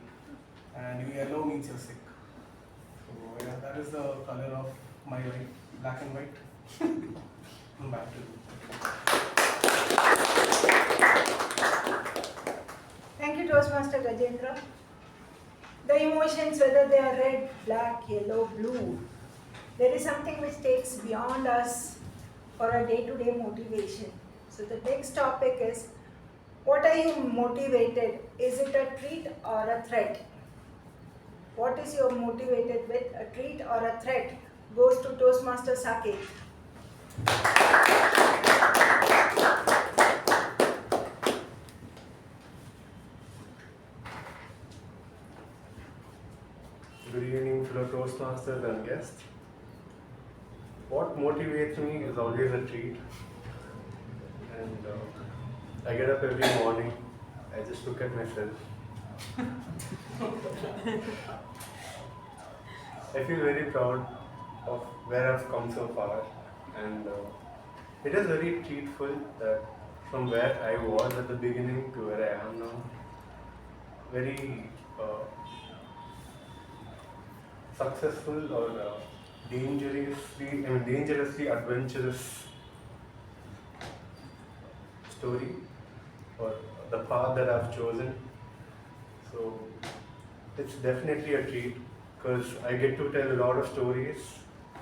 And you yellow means you're sick. So yeah, that is the color of my life, black and white. Back to you. Thank you, Toastmaster Gajendra. The emotions, whether they are red, black, yellow, blue, there is something which takes beyond us for a day-to-day motivation. So the next topic is, what are you motivated? Is it a treat or a threat? what is your motivated with, a treat or a threat, goes to Toastmaster Saketh. Good evening, fellow Toastmasters and guests. What motivates me is always a treat. And I get up every morning, I just look at myself. I feel very proud of where I've come so far. And it is very treatful that from where I was at the beginning to where I am now, very successful or dangerously adventurous story or the path that I've chosen. So it's definitely a treat because I get to tell a lot of stories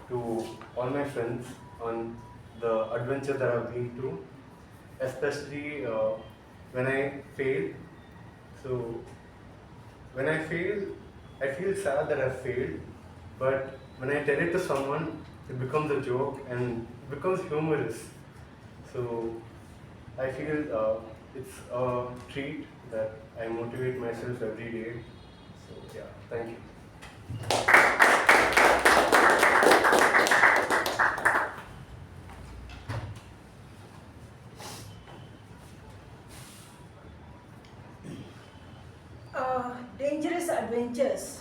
to all my friends on the adventure that I've been through, especially when I fail. So when I fail, I feel sad that I failed, but when I tell it to someone, it becomes a joke and it becomes humorous. So I feel it's a treat that I motivate myself every day. So yeah, thank you. Dangerous Adventures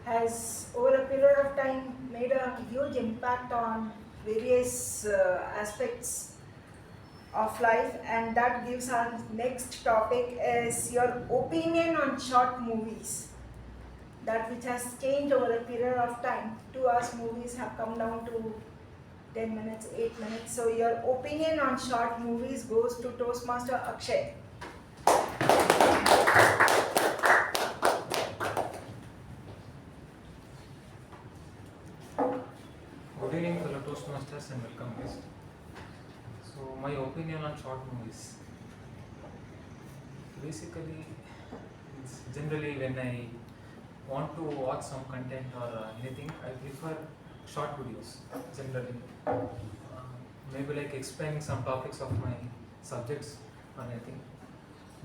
has over a period of time made a huge impact on various aspects of life, and that gives our next topic is your opinion on short movies, that which has changed over a period of time. 2 hours movies have come down to 10 minutes, 8 minutes. So your opinion on short movies goes to Toastmaster Akshay. Good evening, fellow Toastmasters, and welcome guests. So, my opinion on short movies. Basically, it's generally when I want to watch some content or anything, I prefer short videos. Generally, maybe like explaining some topics of my subjects or anything,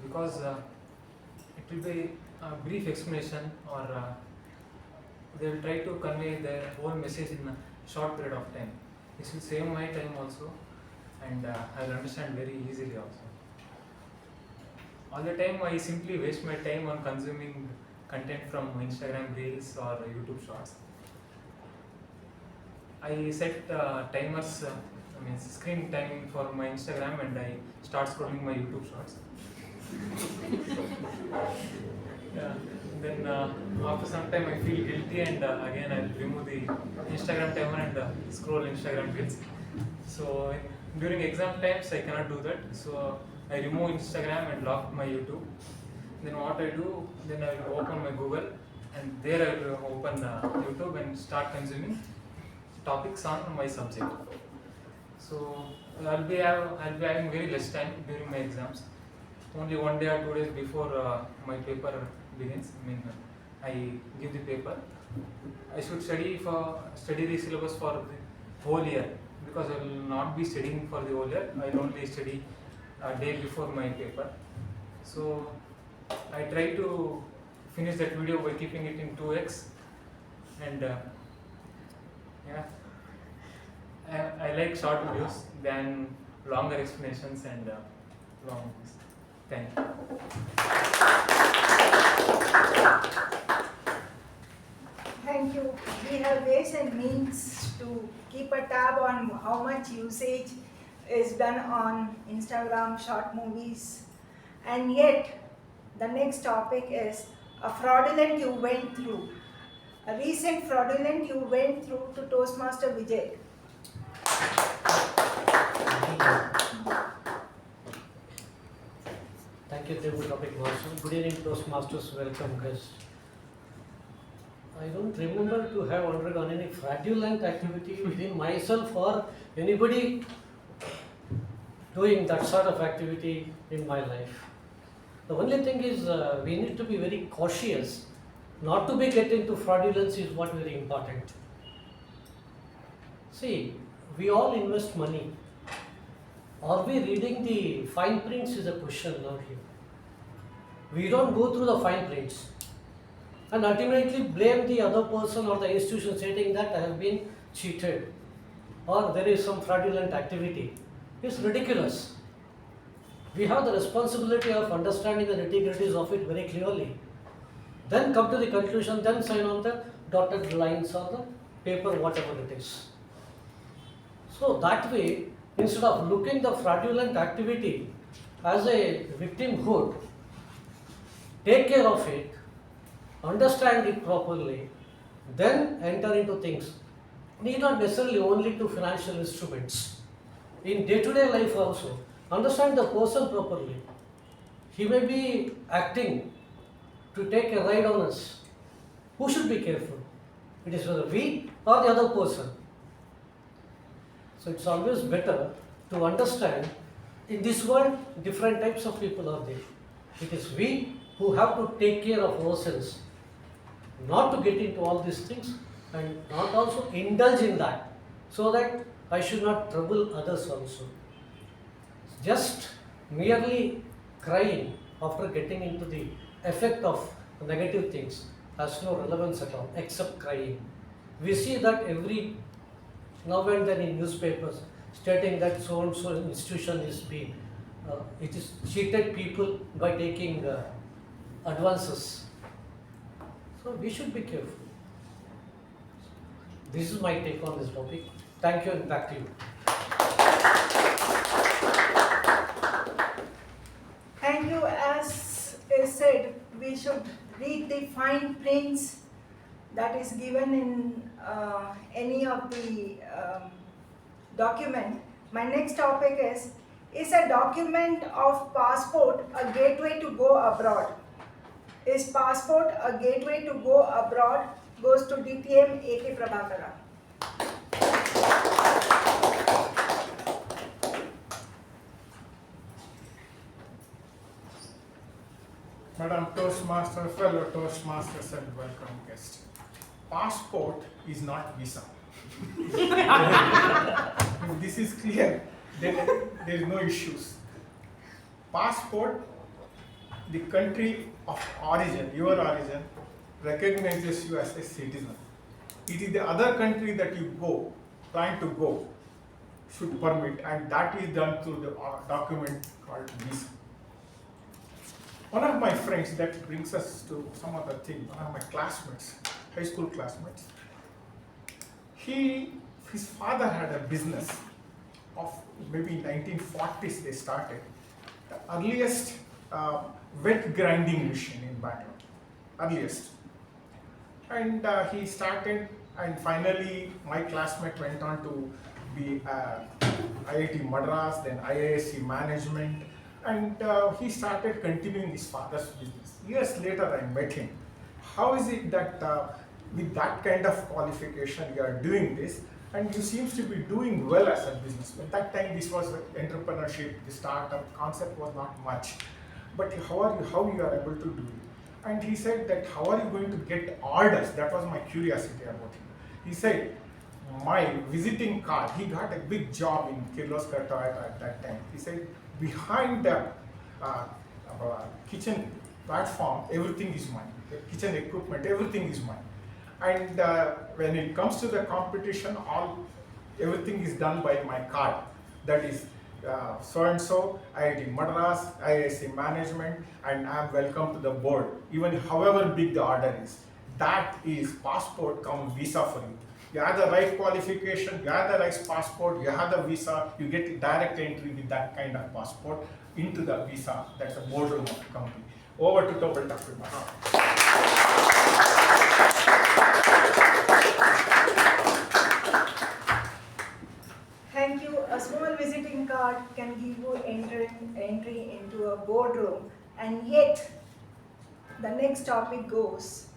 because it will be a brief explanation, or they will try to convey their whole message in a short period of time. This will save my time also, and I will understand very easily also. All the time I simply waste my time on consuming content from Instagram Reels or YouTube Shorts. I set timers, screen timing for my Instagram, and I start scrolling my YouTube Shorts. Yeah. Then after some time I feel guilty, and again I will remove the Instagram timer and scroll Instagram Reels. So during exam times I cannot do that, so I remove Instagram and lock my YouTube. Then what I do, then I will open my Google, and there I will open YouTube and start consuming topics on my subject. So I'll be having very less time during my exams. Only 1 day or 2 days before my paper begins, I give the paper. I should study the syllabus for the whole year, because I will not be studying for the whole year. I will only study a day before my paper. So I try to finish that video by keeping it in 2x, and I like short videos than longer explanations and long videos. Thank you. Thank you. We have ways and means to keep a tab on how much usage is done on Instagram short movies. And yet, the next topic is a fraudulent you went through. A recent fraudulent you went through to Toastmaster Vijay. Thank you, table topic Marshall. Good evening, Toastmasters. Welcome, guests. I don't remember to have undergone any fraudulent activity within myself or anybody doing that sort of activity in my life. The only thing is we need to be very cautious not to be get into fraudulence is what very important. See, we all invest money. Are we reading the fine prints is a question now here. We don't go through the fine prints and ultimately blame the other person or the institution stating that I have been cheated or there is some fraudulent activity. It's ridiculous. We have the responsibility of understanding the nitty-gritties of it very clearly. Then come to the conclusion, then sign on the dotted lines or the paper, whatever it is. So that way, instead of looking the fraudulent activity as a victimhood, take care of it, understand it properly, then enter into things. Need not necessarily only to financial instruments. In day-to-day life also, understand the person properly. He may be acting to take a ride on us. Who should be careful? It is whether we or the other person. So it's always better to understand in this world different types of people are there. It is we who have to take care of ourselves, not to get into all these things and not also indulge in that, so that I should not trouble others also. Just merely crying after getting into the effect of negative things has no relevance at all except crying. We see that every now and then in newspapers stating that so and so institution is being it is cheated people by taking advances. So we should be careful. This is my take on this topic. Thank you and back to you. Thank you. As is said, we should read the fine prints that is given in any of the document. My next topic is a document of passport a gateway to go abroad? Is passport a gateway to go abroad? Goes to DTM K Prabhakara. Madam Toastmaster, fellow Toastmasters and welcome guest. Passport is not visa. If this is clear, then there is no issues. Passport, the country of origin, your origin, recognizes you as a citizen. It is the other country that you go, trying to go, should permit, and that is done through the document called visa. One of my friends, that brings us to some other thing, one of my classmates, high school classmates, his father had a business of maybe 1940s they started, the earliest wet grinding machine in Bangalore, earliest. And he started, and finally my classmate went on to be IIT Madras, then IISc management, and he started continuing his father's business. Years later I met him. How is it that with that kind of qualification you are doing this, and you seems to be doing well as a businessman? At that time this was entrepreneurship, the startup concept was not much. But how you are able to do it? And he said that how are you going to get orders? That was my curiosity about him. He said, my visiting card, he got a big job in Kirloskar Toyota at that time. He said, behind the kitchen platform, everything is mine. The kitchen equipment, everything is mine. And when it comes to the competition, everything is done by my card. That is so-and-so, IIT Madras, IISc management, and I am welcome to the board, even however big the order is. That is passport come visa for you. You have the right qualification, you have the right passport, you have the visa, you get direct entry with that kind of passport into the visa. That's the boardroom of the company. Over to Dr. Thank you. A small visiting card can give you entry into a boardroom, and yet the next topic goes,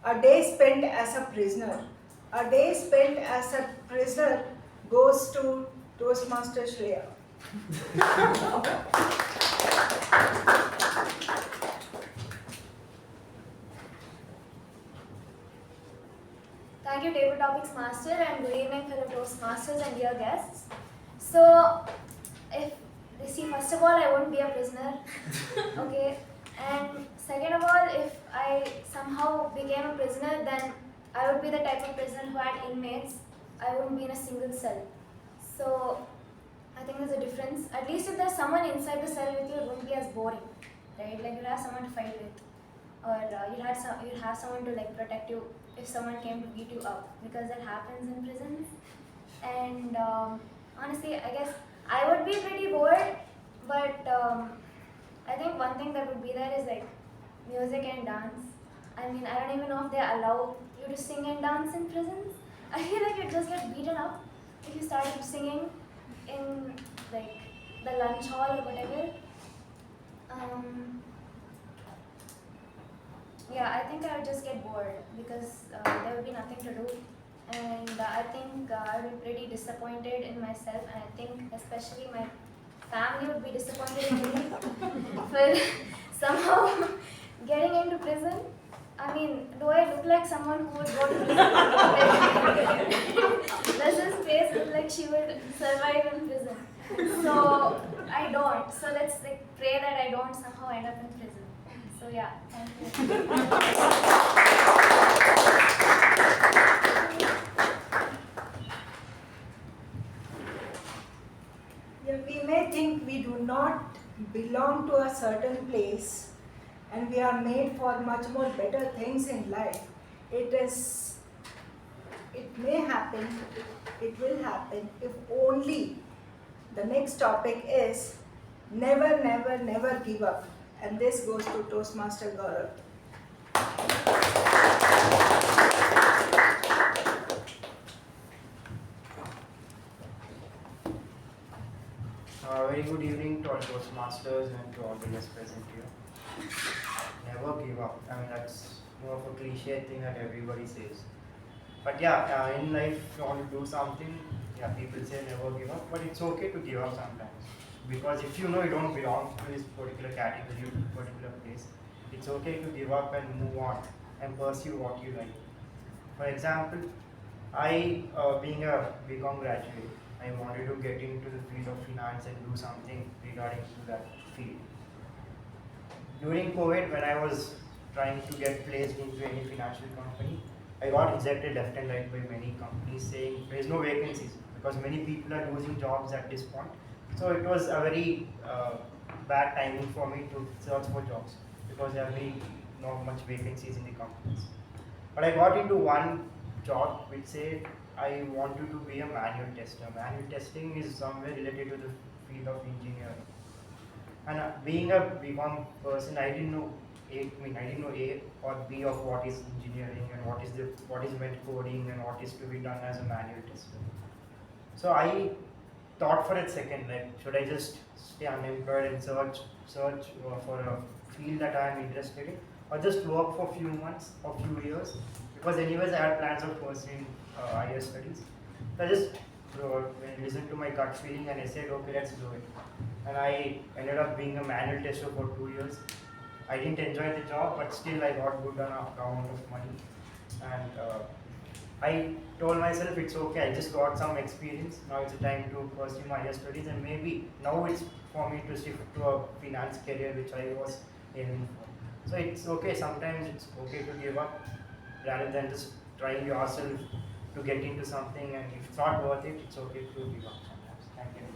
a day spent as a prisoner. A day spent as a prisoner goes to Toastmaster Shreya. Thank you, Table Topics Master, and good evening, fellow Toastmasters and dear guests. So, first of all, I won't be a prisoner, okay? And second of all, if I somehow became a prisoner, then I would be the type of prisoner who had inmates. I wouldn't be in a single cell. So, I think there's a difference. At least if there's someone inside the cell with you, it won't be as boring, right? Like you'll have someone to fight with, or you'll have someone to like protect you if someone came to beat you up, because that happens in prisons. And honestly, I guess I would be pretty bored, but I think one thing that would be there is like music and dance. I mean, I don't even know if they allow you to sing and dance in prisons. I feel like you'd just get beaten up if you started singing in like the lunch hall or whatever. Yeah, I think I would just get bored because there would be nothing to do, and I think I would be pretty disappointed in myself, and I think especially my family would be disappointed in me for somehow getting into prison. I mean, do I look like someone who would go to prison? Does this face look like she would survive in prison? So I don't. So let's like pray that I don't somehow end up in prison. So yeah, thank you. Yeah, we may think we do not belong to a certain place and we are made for much more better things in life. It may happen, it will happen if only the next topic is never, never, never give up. And this goes to Toastmaster Gaurav. Very good evening to all Toastmasters and to all the guests present here. Never give up. I mean, that's more of a cliche thing that everybody says. But yeah, in life, if you want to do something, yeah, people say never give up, but it's okay to give up sometimes. Because if you know you don't belong to this particular category, to this particular place, it's okay to give up and move on and pursue what you like. For example, I, being a BCom graduate, I wanted to get into the field of finance and do something regarding to that field. During COVID, when I was trying to get placed into any financial company, I got rejected left and right by many companies saying there is no vacancies because many people are losing jobs at this point. So it was a very bad timing for me to search for jobs because there are very not much vacancies in the companies. But I got into one job which said I wanted to be a manual tester. Manual testing is somewhere related to the field of engineering. And being a BCom person, I didn't know A or B of what is engineering and what is meant coding and what is to be done as a manual tester. So I thought for a second, like, should I just stay unemployed and search for a field that I am interested in, or just work for a few months or few years? Because anyways, I had plans of pursuing higher studies. So I just listened to my gut feeling and I said, okay, let's do it. And I ended up being a manual tester for 2 years. I didn't enjoy the job, but still I got good enough amount of money. And I told myself it's okay, I just got some experience. Now it's time to pursue my higher studies, and maybe now it's for me to shift to a finance career which I was aiming for. So it's okay, sometimes it's okay to give up rather than just trying yourself to get into something, and if it's not worth it, it's okay to give up sometimes. Thank you.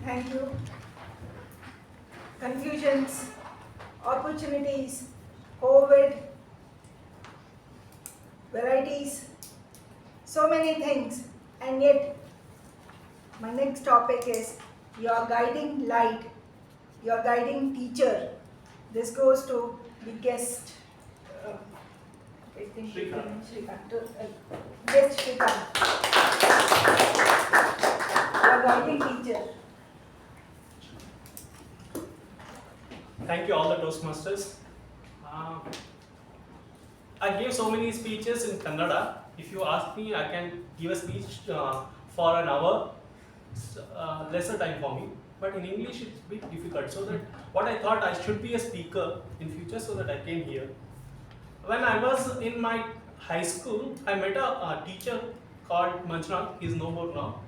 Thank you. Confusions, opportunities, COVID, varieties, so many things, and yet my next topic is your guiding light, your guiding teacher. This goes to the guest. Guest Shreekanth. Your guiding teacher. Thank you all the Toastmasters. I gave so many speeches in Kannada. If you ask me, I can give a speech for an hour. lesser time for me. But in English it's a bit difficult. So that what I thought I should be a speaker in future, so that I came here. When I was in my high school, I met a teacher called Manjunath. He's no more now.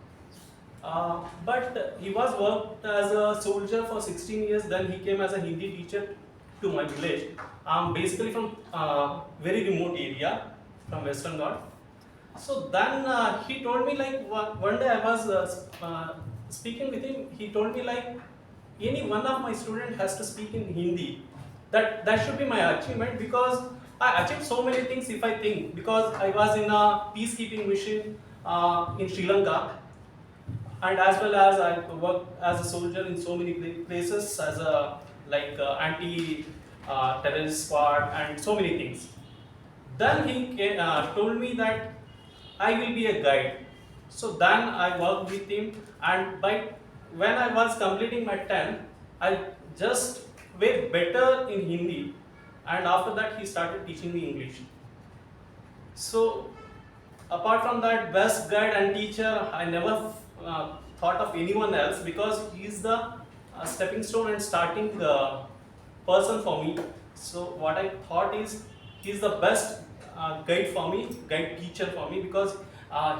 But he was worked as a soldier for 16 years. Then he came as a Hindi teacher to my village. I'm basically from very remote area from Western Ghat. So then he told me, like, one day I was speaking with him. He told me, like, any one of my student has to speak in Hindi. That should be my achievement, because I achieved so many things if I think, because I was in a peacekeeping mission in Sri Lanka, and as well as I worked as a soldier in so many places as a anti-terrorist squad and so many things. Then he told me that I will be a guide. So then I worked with him, and when I was completing my 10th, I just way better in Hindi, and after that he started teaching me English. So apart from that best guide and teacher, I never thought of anyone else, because he is the stepping stone and starting person for me. So what I thought is, he is the best guide teacher for me, because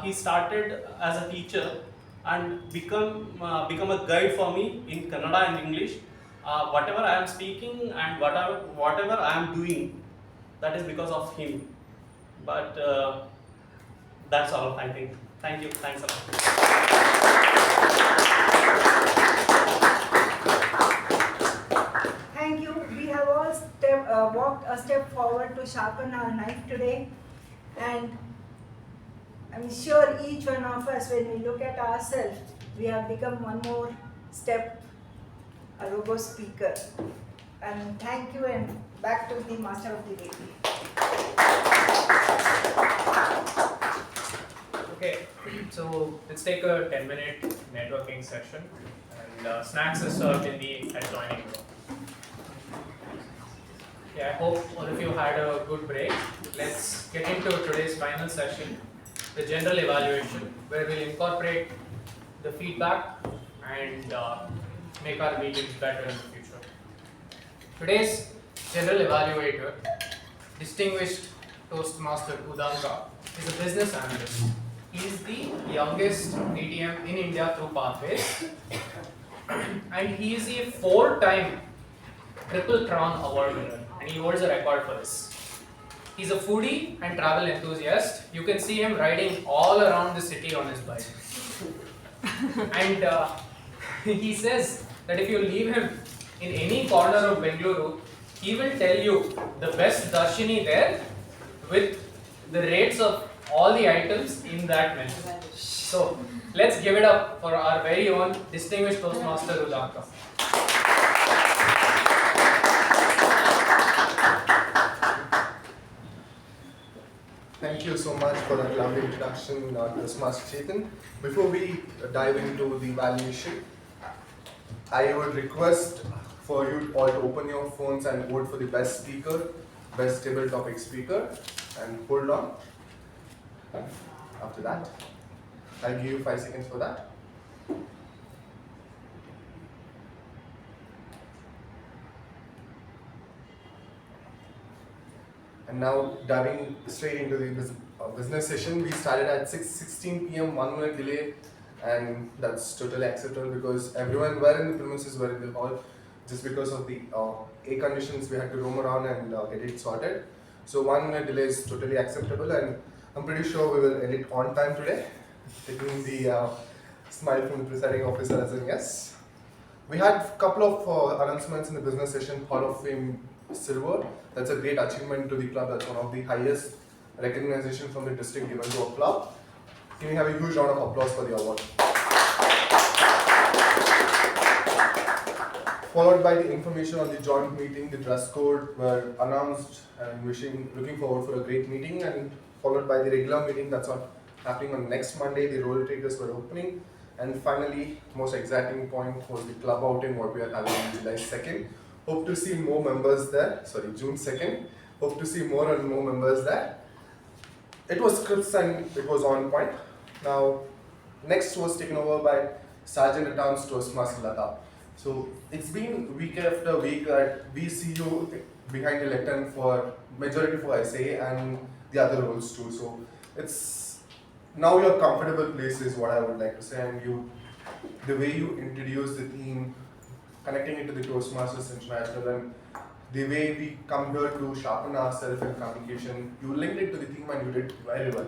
he started as a teacher and become a guide for me in Kannada and English. Whatever I am speaking and whatever I am doing, that is because of him. But that's all, I think. Thank you. Thanks a lot. Thank you. We have all walked a step forward to sharpen our knife today, and I'm sure each one of us, when we look at ourselves, we have become one more step a robust speaker. And thank you, and back to the master of the day. Okay, so let's take a 10-minute networking session, and snacks is served in the adjoining room. Yeah, I hope all of you had a good break. Let's get into today's final session, the general evaluation, where we'll incorporate the feedback and make our meetings better in the future. Today's general evaluator, distinguished Toastmaster Udanka, is a business analyst. He is the youngest DTM in India through Pathways, and he is a 4-time Triple Crown Award winner, and he holds a record for this. He's a foodie and travel enthusiast. You can see him riding all around the city on his bike. And he says that if you leave him in any corner of Bengaluru, he will tell you the best darshini there with the rates of all the items in that menu. So let's give it up for our very own distinguished Toastmaster Udanka. Thank you so much for that lovely introduction, Toastmaster Chetan. Before we dive into the evaluation, I would request for you all to open your phones and vote for the best speaker, best table topic speaker, and hold on. After that, I'll give you 5 seconds for that. And now diving straight into the business session, we started at 6:16 p.m., 1 minute delay, and that's totally acceptable because everyone were in the premises, were in the hall. Just because of the air conditions, we had to roam around and get it sorted. So 1 minute delay is totally acceptable, and I'm pretty sure we will end it on time today, taking the smile from the presiding officer as a yes. We had a couple of announcements in the business session. Hall of Fame Silver. That's a great achievement to the club. That's one of the highest recognition from the district given to a club. Can we have a huge round of applause for the award? Followed by the information on the joint meeting, the dress code were announced, and looking forward for a great meeting, and followed by the regular meeting that's happening on next Monday. The roll traders were opening, and finally, most exciting point was the club outing, what we are having on July 2nd. Hope to see more members there. Sorry, June 2nd. Hope to see more and more members there. It was crisp and it was on point. Now, next was taken over by Sergeant at Arms Toastmaster Latha. So it's been week after week that we see you behind the lectern for majority for essay and the other roles too. So it's now your comfortable place is what I would like to say, and the way you introduce the theme, connecting it to the Toastmasters International, and the way we come here to sharpen ourselves in communication, you linked it to the theme and you did very well.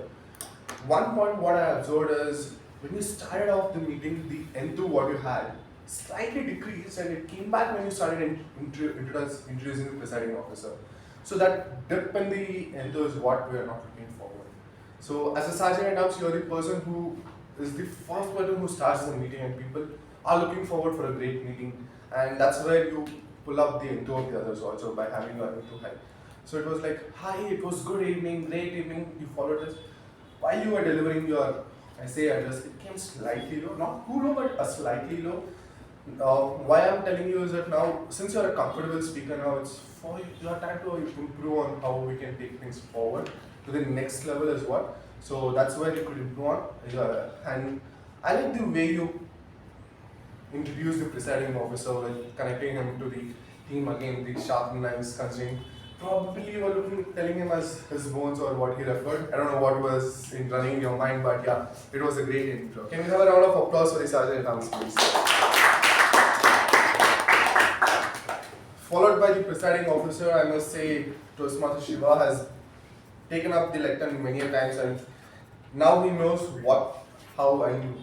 One point what I observed is when you started off the meeting, the enthu what you had slightly decreased and it came back when you started introducing the presiding officer. So that dip in the enthu is what we are not looking forward. So as a sergeant at arms, you are the person who is the first person who starts the meeting, and people are looking forward for a great meeting, and that's where you pull up the enthu of the others also by having your enthu high. So it was like, hi, it was good evening, great evening, you followed this. While you were delivering your essay address, it came slightly low, not too low, but a slightly low. Why I'm telling you is that now, since you're a comfortable speaker now, it's for your time to improve on how we can take things forward to the next level as well. So that's where you could improve on. And I like the way you introduce the presiding officer with connecting him to the theme again, the sharpen knives, considering probably you were telling him as his bones or what he referred. I don't know what was running in your mind, but yeah, it was a great intro. Can we have a round of applause for the Sergeant at Arms, please? Followed by the presiding officer, I must say Toastmaster Shiva has taken up the lectern many a times, and now he knows what, how, and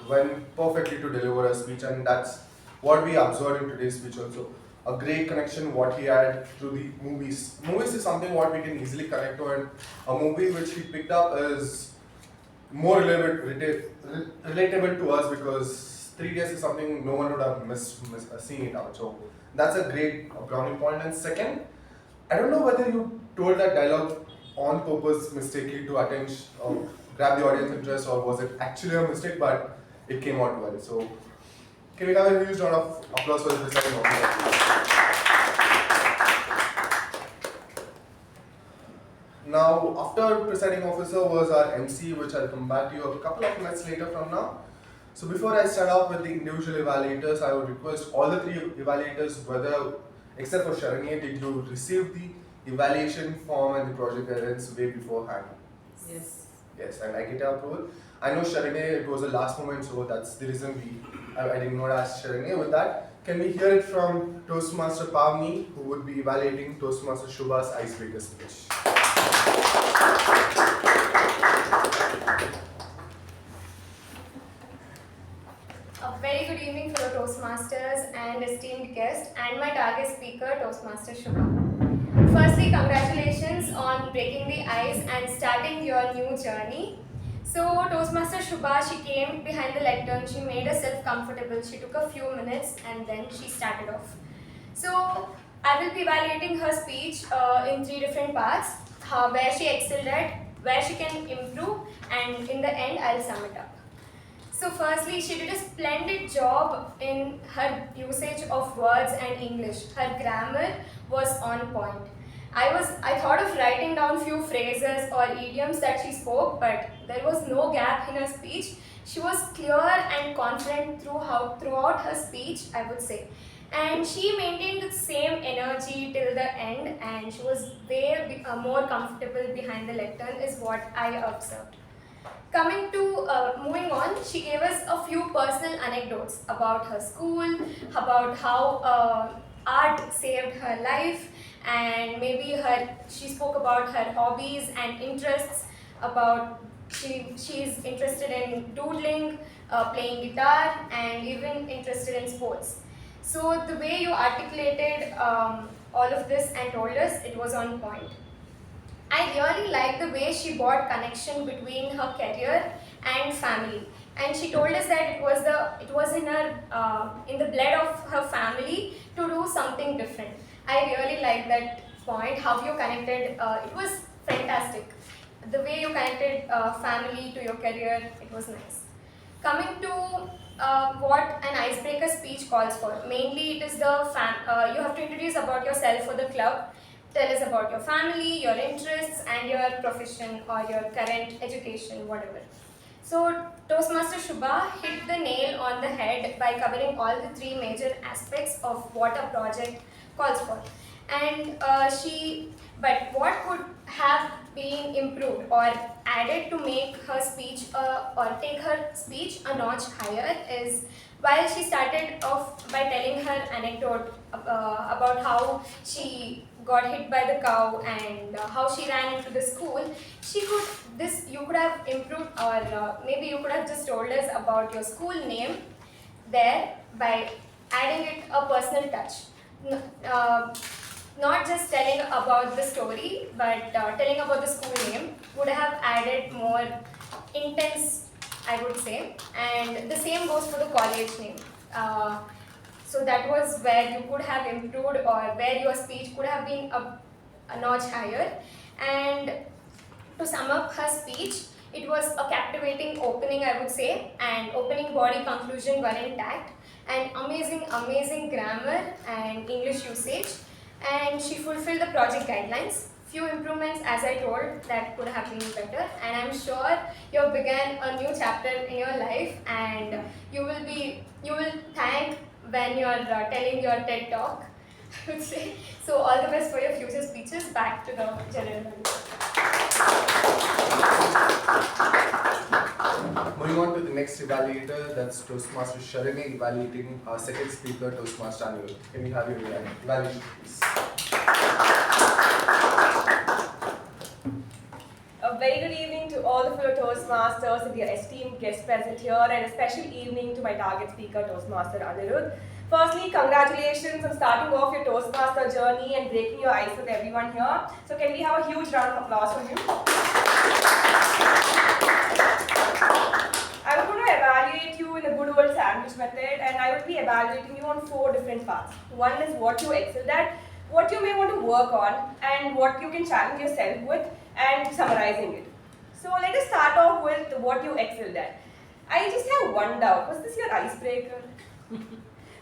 when perfectly to deliver a speech, and that's what we observed in today's speech also. A great connection what he had through the movies. Movies is something what we can easily connect to, and a movie which he picked up is more relatable to us because 3 days is something no one would have seen it out. So that's a great brownie point. And second, I don't know whether you told that dialogue on purpose mistakenly to grab the audience interest, or was it actually a mistake, but it came out well. So can we have a huge round of applause for the presiding officer? Now, after presiding officer was our MC, which I'll come back to you a couple of minutes later from now. So before I start off with the individual evaluators, I would request all the 3 evaluators, whether, except for Sharanye, did you receive the evaluation form and the project guidance way beforehand? Yes. Yes, and I get your approval. I know Sharanye, it was a last moment, so that's the reason I did not ask Sharanye. With that, can we hear it from Toastmaster Pavani, who would be evaluating Toastmaster Shuba's icebreaker speech? A very good evening, fellow Toastmasters and esteemed guests, and my target speaker, Toastmaster Shuba. Firstly, congratulations on breaking the ice and starting your new journey. So, Toastmaster Shuba, she came behind the lectern, she made herself comfortable, she took a few minutes and then she started off. So, I will be evaluating her speech in 3 different parts, where she excelled at, where she can improve, and in the end, I'll sum it up. So firstly, she did a splendid job in her usage of words and English. Her grammar was on point. I thought of writing down few phrases or idioms that she spoke, but there was no gap in her speech. She was clear and confident throughout her speech, I would say. And she maintained the same energy till the end, and she was way more comfortable behind the lectern is what I observed. Coming to moving on, she gave us a few personal anecdotes about her school, about how art saved her life, and maybe she spoke about her hobbies and interests, about she's interested in doodling, playing guitar, and even interested in sports. So the way you articulated all of this and told us, it was on point. I really like the way she brought connection between her career and family, and she told us that it was in the blood of her family to do something different. I really like that point. How you connected, it was fantastic. The way you connected family to your career, it was nice. Coming to what an icebreaker speech calls for. Mainly, it is you have to introduce about yourself for the club. Tell us about your family, your interests, and your profession or your current education, whatever. So Toastmaster Shuba hit the nail on the head by covering all the three major aspects of what a project calls for. And but what could have been improved or added to make her speech or take her speech a notch higher is while she started off by telling her anecdote about how she got hit by the cow and how she ran into the school, you could have improved, or maybe you could have just told us about your school name there by adding it a personal touch. Not just telling about the story, but telling about the school name would have added more intense, I would say. And the same goes for the college name. So that was where you could have improved, or where your speech could have been a notch higher. And to sum up her speech, it was a captivating opening, I would say, and opening body conclusion were intact, and amazing grammar and English usage, and she fulfilled the project guidelines. Few improvements, as I told, that could have been better, and I'm sure you have begun a new chapter in your life, and you will thank when you are telling your TED talk, I would say. So all the best for your future speeches. Back to the general manager. Moving on to the next evaluator, that's Toastmaster Sharanye evaluating our second speaker, Toastmaster Anirudh. Can we have your evaluation, please? A very good evening to all the fellow Toastmasters and your esteemed guests present here, and a special evening to my target speaker, Toastmaster Anirudh. Firstly, congratulations on starting off your Toastmaster journey and breaking your ice with everyone here. So can we have a huge round of applause for him? I was going to evaluate you in the good old sandwich method, and I will be evaluating you on 4 different parts. One is what you excelled at, what you may want to work on, and what you can challenge yourself with, and summarizing it. So let us start off with what you excelled at. I just have one doubt. Was this your icebreaker?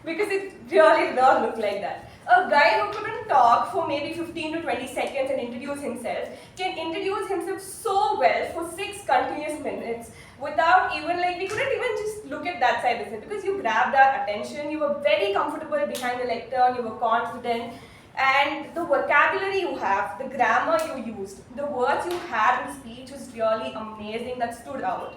Because it really did not look like that. A guy who couldn't talk for maybe 15 to 20 seconds and introduce himself can introduce himself so well for 6 continuous minutes without even, we couldn't even just look at that side of it, because you grabbed our attention, you were very comfortable behind the lectern, you were confident, and the vocabulary you have, the grammar you used, the words you had in the speech was really amazing, that stood out.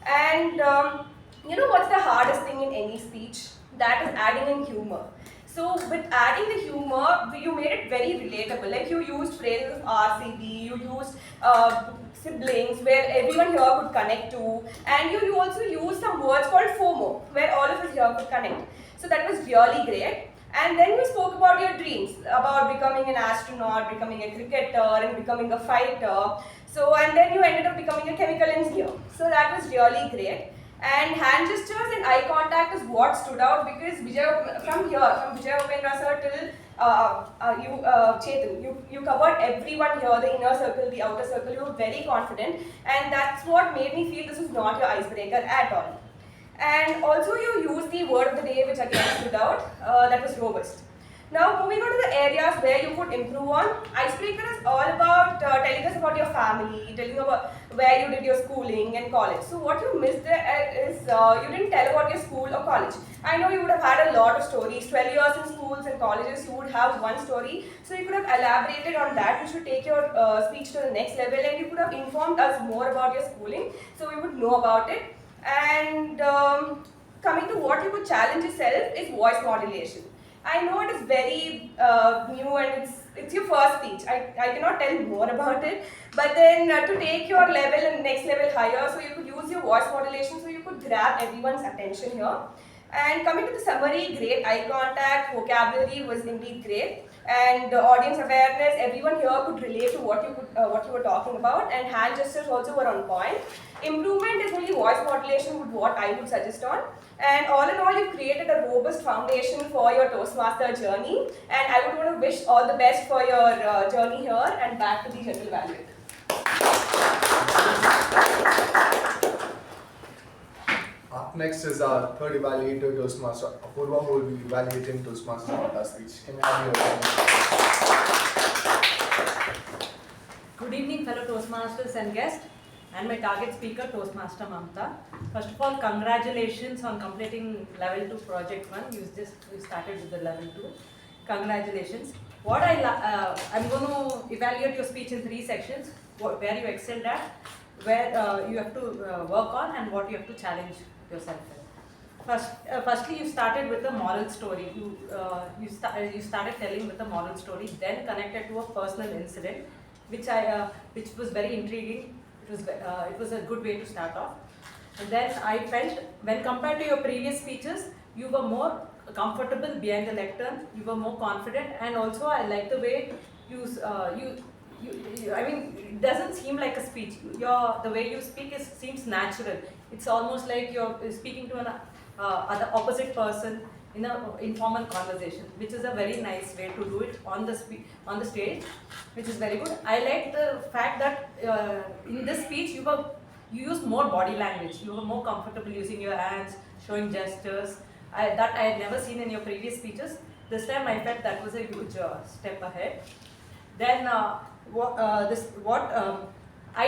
And you know what's the hardest thing in any speech? That is adding in humor. So with adding the humor, you made it very relatable. Like you used phrases of RCB, you used siblings where everyone here could connect to, and you also used some words called FOMO where all of us here could connect. So that was really great. And then you spoke about your dreams, about becoming an astronaut, becoming a cricketer, and becoming a fighter. So, and then you ended up becoming a chemical engineer. So that was really great. And hand gestures and eye contact is what stood out, because Vijay, from Vijay Upendra sir till Chetan, you covered everyone here, the inner circle, the outer circle. You were very confident, and that's what made me feel this was not your icebreaker at all. And also you used the word of the day, which again stood out, that was robust. Now moving on to the areas where you could improve on, icebreaker is all about telling us about your family, telling about where you did your schooling and college. So what you missed there is you didn't tell about your school or college. I know you would have had a lot of stories, 12 years in schools and colleges, you would have one story. So you could have elaborated on that, which would take your speech to the next level, and you could have informed us more about your schooling, so we would know about it. And coming to what you could challenge yourself is voice modulation. I know it is very new, and it's your first speech. I cannot tell more about it. But then to take your level and next level higher, so you could use your voice modulation so you could grab everyone's attention here. And coming to the summary, great eye contact, vocabulary was indeed great. And audience awareness, everyone here could relate to what you were talking about, and hand gestures also were on point. Improvement is only voice modulation would what I would suggest on. And all in all, you've created a robust foundation for your Toastmaster journey. And I would want to wish all the best for your journey here, and back to the general evaluator. Up next is our third evaluator, Toastmaster Apoorva, who will be evaluating Toastmaster Mamatha speech. Can you have your Good evening, fellow Toastmasters and guests. and my target speaker, Toastmaster Mamatha. First of all, congratulations on completing level 2 project 1. You started with the level 2. Congratulations. I'm going to evaluate your speech in 3 sections, where you excelled at, where you have to work on, and what you have to challenge yourself with. Firstly, you started with a moral story. You started telling with a moral story, then connected to a personal incident, which was very intriguing. It was a good way to start off. And then I felt, when compared to your previous speeches, you were more comfortable behind the lectern. You were more confident, and also I like the way I mean, it doesn't seem like a speech. The way you speak seems natural. It's almost like you're speaking to an opposite person in an informal conversation, which is a very nice way to do it on the stage, which is very good. I like the fact that in this speech you used more body language. You were more comfortable using your hands, showing gestures. That I had never seen in your previous speeches. This time I felt that was a huge step ahead. Then eye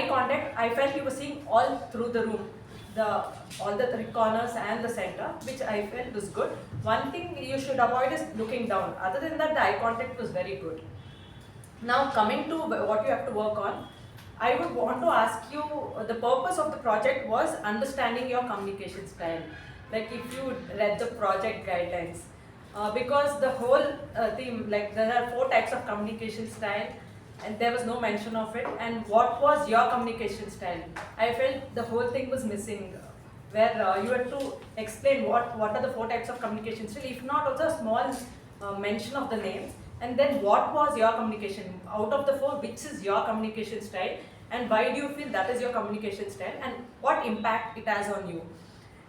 contact, I felt you were seeing all through the room, all the 3 corners and the center, which I felt was good. One thing you should avoid is looking down. Other than that, the eye contact was very good. Now coming to what you have to work on, I would want to ask you, the purpose of the project was understanding your communication style. Like if you read the project guidelines, because the whole theme, like there are 4 types of communication style, and there was no mention of it. And what was your communication style? I felt the whole thing was missing, where you had to explain what are the 4 types of communication style, if not also a small mention of the names, and then what was your communication? Out of the 4, which is your communication style, and why do you feel that is your communication style, and what impact it has on you?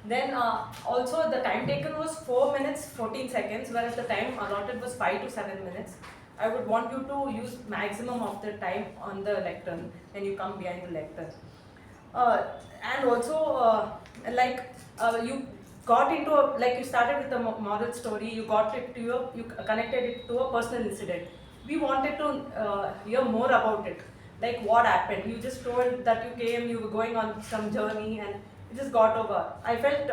Then also the time taken was 4 minutes 14 seconds, whereas the time allotted was 5 to 7 minutes. I would want you to use maximum of the time on the lectern when you come behind the lectern. And also you got into you started with the moral story, you connected it to a personal incident. We wanted to hear more about it, like what happened. You just told that you were going on some journey, and it just got over. I felt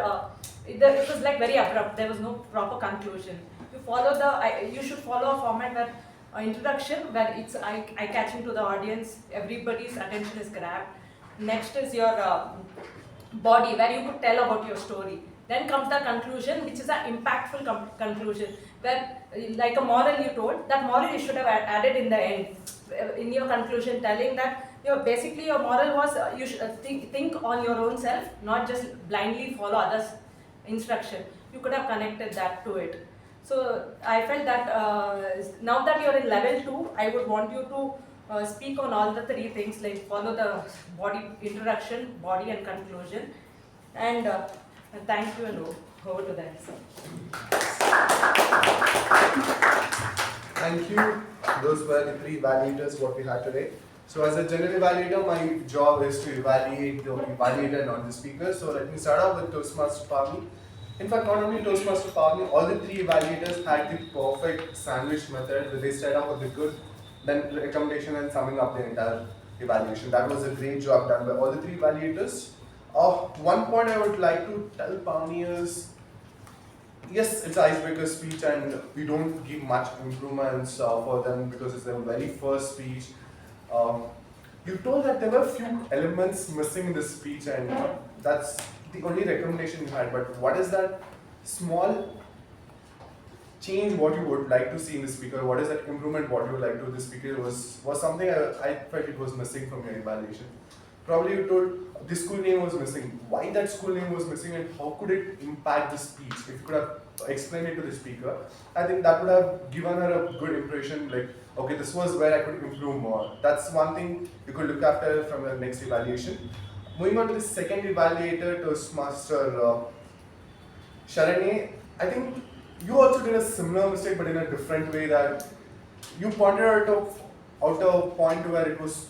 it was like very abrupt. There was no proper conclusion. You should follow a format where introduction, where it's eye-catching to the audience, everybody's attention is grabbed. Next is your body, where you could tell about your story. Then comes the conclusion, which is an impactful conclusion, where like a moral you told, that moral you should have added in the end, in your conclusion, telling that basically your moral was you should think on your own self, not just blindly follow others' instruction. You could have connected that to it. So I felt that now that you're in level 2, I would want you to speak on all the 3 things, like follow the body introduction, body and conclusion. And thank you, and over to that. Thank you. Those were the 3 evaluators what we had today. So as a general evaluator, my job is to evaluate the evaluator and not the speaker. So let me start off with Toastmaster Pavani. In fact, not only Toastmaster Pavani, all the 3 evaluators had the perfect sandwich method, where they started off with the good, then recommendation, and summing up the entire evaluation. That was a great job done by all the 3 evaluators. One point I would like to tell Pavani is, yes, it's icebreaker speech, and we don't give much improvements for them because it's their very first speech. You told that there were a few elements missing in the speech, and that's the only recommendation you had. But what is that small change what you would like to see in the speaker? What is that improvement what you would like to the speaker was something I felt it was missing from your evaluation. Probably you told the school name was missing. Why that school name was missing, and how could it impact the speech? If you could have explained it to the speaker, I think that would have given her a good impression, like, okay, this was where I could improve more. That's one thing you could look after from the next evaluation. Moving on to the second evaluator, Toastmaster Sharanye, I think you also did a similar mistake, but in a different way, that you pointed out a point where it was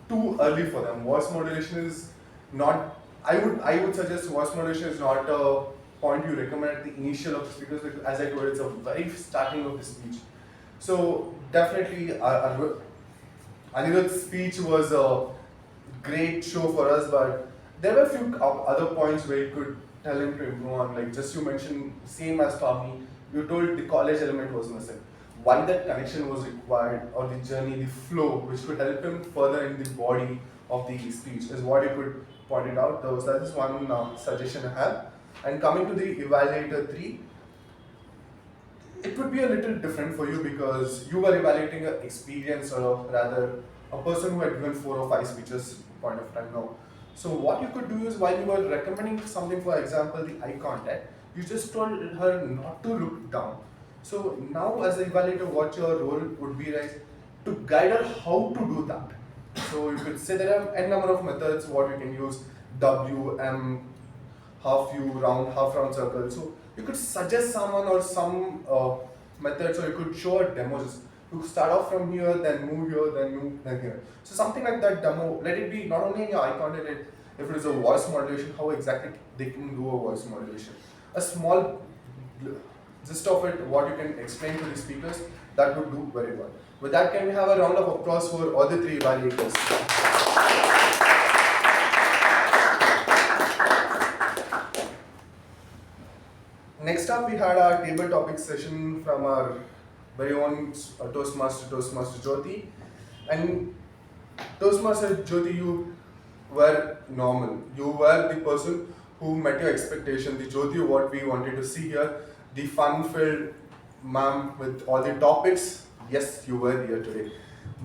too early for them. Voice modulation is not, I would suggest voice modulation is not a point you recommend at the initial of the speakers, because as I told, it's a very starting of the speech. So definitely Anirudh's speech was great show for us, but there were a few other points where you could tell him to improve on. Like just you mentioned, same as Tommy, you told the college element was missing. Why that connection was required, or the journey, the flow, which could help him further in the body of the speech, is what you could point it out. So that is one suggestion I have. And coming to the Evaluator 3, it would be a little different for you because you were evaluating an experience, or rather a person who had given 4 or 5 speeches point of time now. So what you could do is, while you were recommending something, for example the eye contact, you just told her not to look down. So now as an evaluator, what your role would be, right, to guide her how to do that. So you could say there are n number of methods what you can use, W, M, half U, round, half round circle. So you could suggest someone or some methods, or you could show a demo. Just you start off from here, then move here, then move, then here. So something like that demo. Let it be not only in your eye contact, if it is a voice modulation, how exactly they can do a voice modulation. A small gist of it, what you can explain to the speakers, that would do very well. With that, can we have a round of applause for all the 3 evaluators? Next up, we had our table topic session from our very own Toastmaster Jyothi. And Toastmaster Jyothi, you were normal. You were the person who met your expectation, the Jyothi what we wanted to see here, the fun-filled ma'am with all the topics. Yes, you were here today.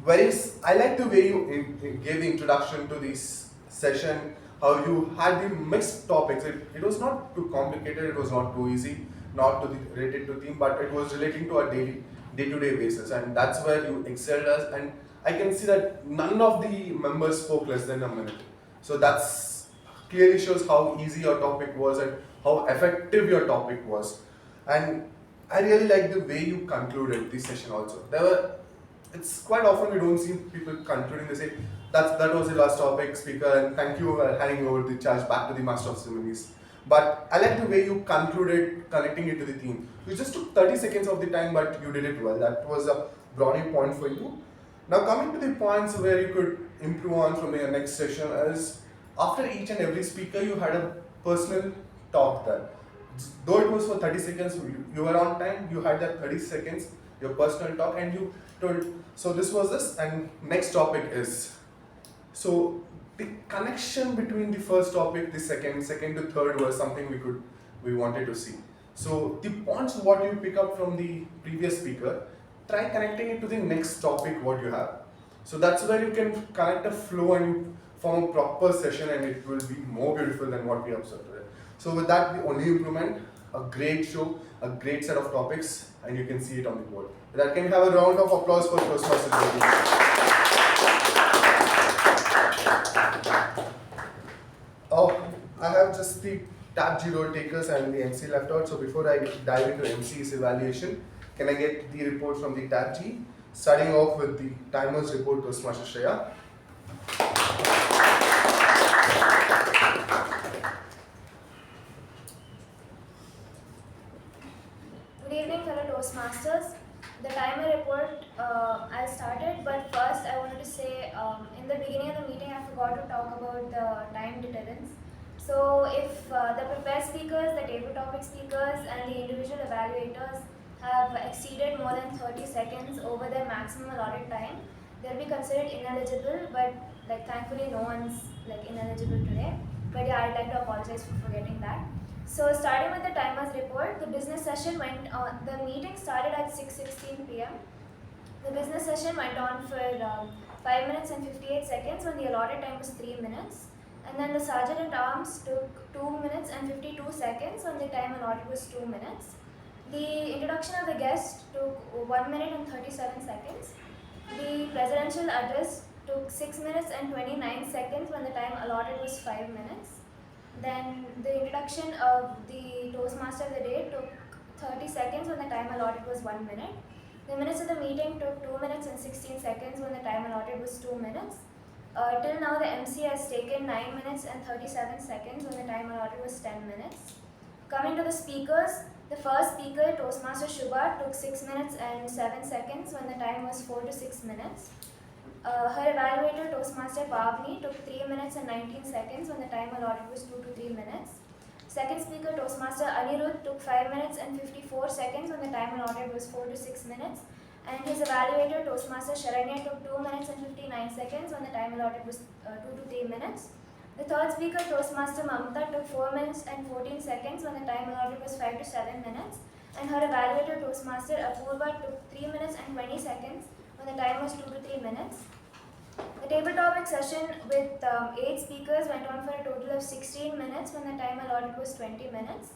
Whereas I like the way you gave the introduction to this session, how you had the mixed topics. It was not too complicated, it was not too easy, not to the related to theme, but it was relating to our day-to-day basis, and that's where you excelled us. And I can see that none of the members spoke less than a minute. So that's clearly shows how easy your topic was and how effective your topic was. And I really like the way you concluded this session also. It's quite often we don't see people concluding, they say, that was the last topic, speaker, and thank you for handing over the charge back to the Master of Ceremonies. But I like the way you concluded, connecting it to the theme. You just took 30 seconds of the time, but you did it well. That was a brownie point for you. Now coming to the points where you could improve on from your next session is, after each and every speaker, you had a personal talk there. Though it was for 30 seconds, you were on time, you had that 30 seconds, your personal talk, and you told, so this was this, and next topic is. So the connection between the first topic, the second to third was something we wanted to see. So the points what you pick up from the previous speaker, try connecting it to the next topic what you have. So that's where you can connect a flow and you form a proper session, and it will be more beautiful than what we observed today. So with that, the only improvement, a great show, a great set of topics, and you can see it on the board. With that, can we have a round of applause for Toastmasters? Oh, I have just the TAPG role takers and the MC left out. So before I dive into MC's evaluation, can I get the report from the TAPG? Starting off with the timers report, Toastmaster Shreya. Good evening, fellow Toastmasters. The timer report I started, but first I wanted to say in the beginning of the meeting I forgot to talk about the time deterrence. So if the prepared speakers, the table topic speakers, and the individual evaluators have exceeded more than 30 seconds over their maximum allotted time, they'll be considered ineligible, but thankfully no one's ineligible today. But yeah, I'd like to apologize for forgetting that. So starting with the timers report, the business session went on, the meeting started at 6:16 p.m. The business session went on for 5 minutes and 58 seconds when the allotted time was 3 minutes. And then the sergeant at arms took 2 minutes and 52 seconds when the time allotted was 2 minutes. The introduction of the guest took 1 minute and 37 seconds. The presidential address took 6 minutes and 29 seconds when the time allotted was 5 minutes. Then the introduction of the Toastmaster of the day took 30 seconds when the time allotted was 1 minute. The minutes of the meeting took 2 minutes and 16 seconds when the time allotted was 2 minutes. Till now the MC has taken 9 minutes and 37 seconds when the time allotted was 10 minutes. Coming to the speakers, the first speaker, Toastmaster Shuba, took 6 minutes and 7 seconds when the time was 4 to 6 minutes. Her evaluator, Toastmaster Pavani, took 3 minutes and 19 seconds when the time allotted was 2 to 3 minutes. Second speaker, Toastmaster Anirudh, took 5 minutes and 54 seconds when the time allotted was 4 to 6 minutes. And his evaluator, Toastmaster Sharanye, took 2 minutes and 59 seconds when the time allotted was 2 to 3 minutes. The third speaker, Toastmaster Mamatha, took 4 minutes and 14 seconds when the time allotted was 5 to 7 minutes. And her evaluator, Toastmaster Apoorva, took 3 minutes and 20 seconds when the time was 2 to 3 minutes. The table topic session with 8 speakers went on for a total of 16 minutes when the time allotted was 20 minutes.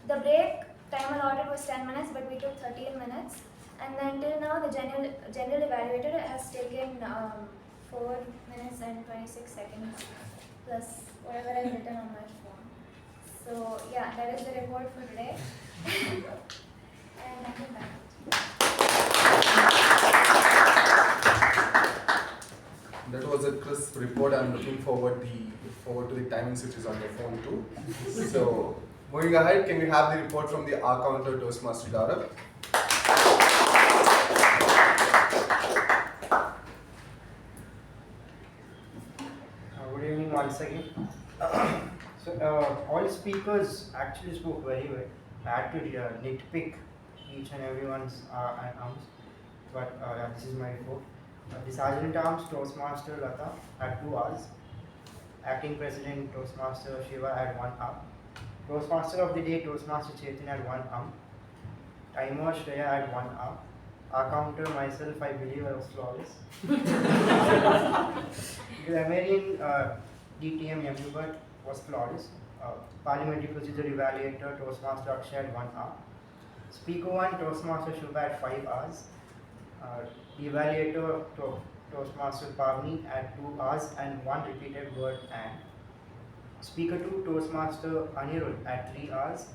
The break time allotted was 10 minutes, but we took 13 minutes. And then till now, the general evaluator has taken 4 minutes and 26 seconds plus whatever I've written on my phone. So yeah, that is the report for today. And I think that's That was a crisp report. I'm looking forward to the timings which is on your phone too. So moving ahead, can we have the report from the R counter Toastmaster Gaurav? Good evening once again. All speakers actually spoke very well. I had to nitpick each and everyone's arms, but this is my report. The Sergeant at Arms Toastmaster Latha had 2 hours. Acting President Toastmaster Shiva had 1 hour. Toastmaster of the Day Toastmaster Chetan had 1 hour. Timer Shreya had 1 hour. Our counter myself, I believe I was flawless. The American DTM Yamubert was flawless. Parliamentary Procedure Evaluator Toastmaster Akshay had 1 hour. Speaker 1 Toastmaster Shuba had 5 hours. The Evaluator Toastmaster Pavani had 2 hours and 1 repeated word and. Speaker 2 Toastmaster Anirudh had 3 hours.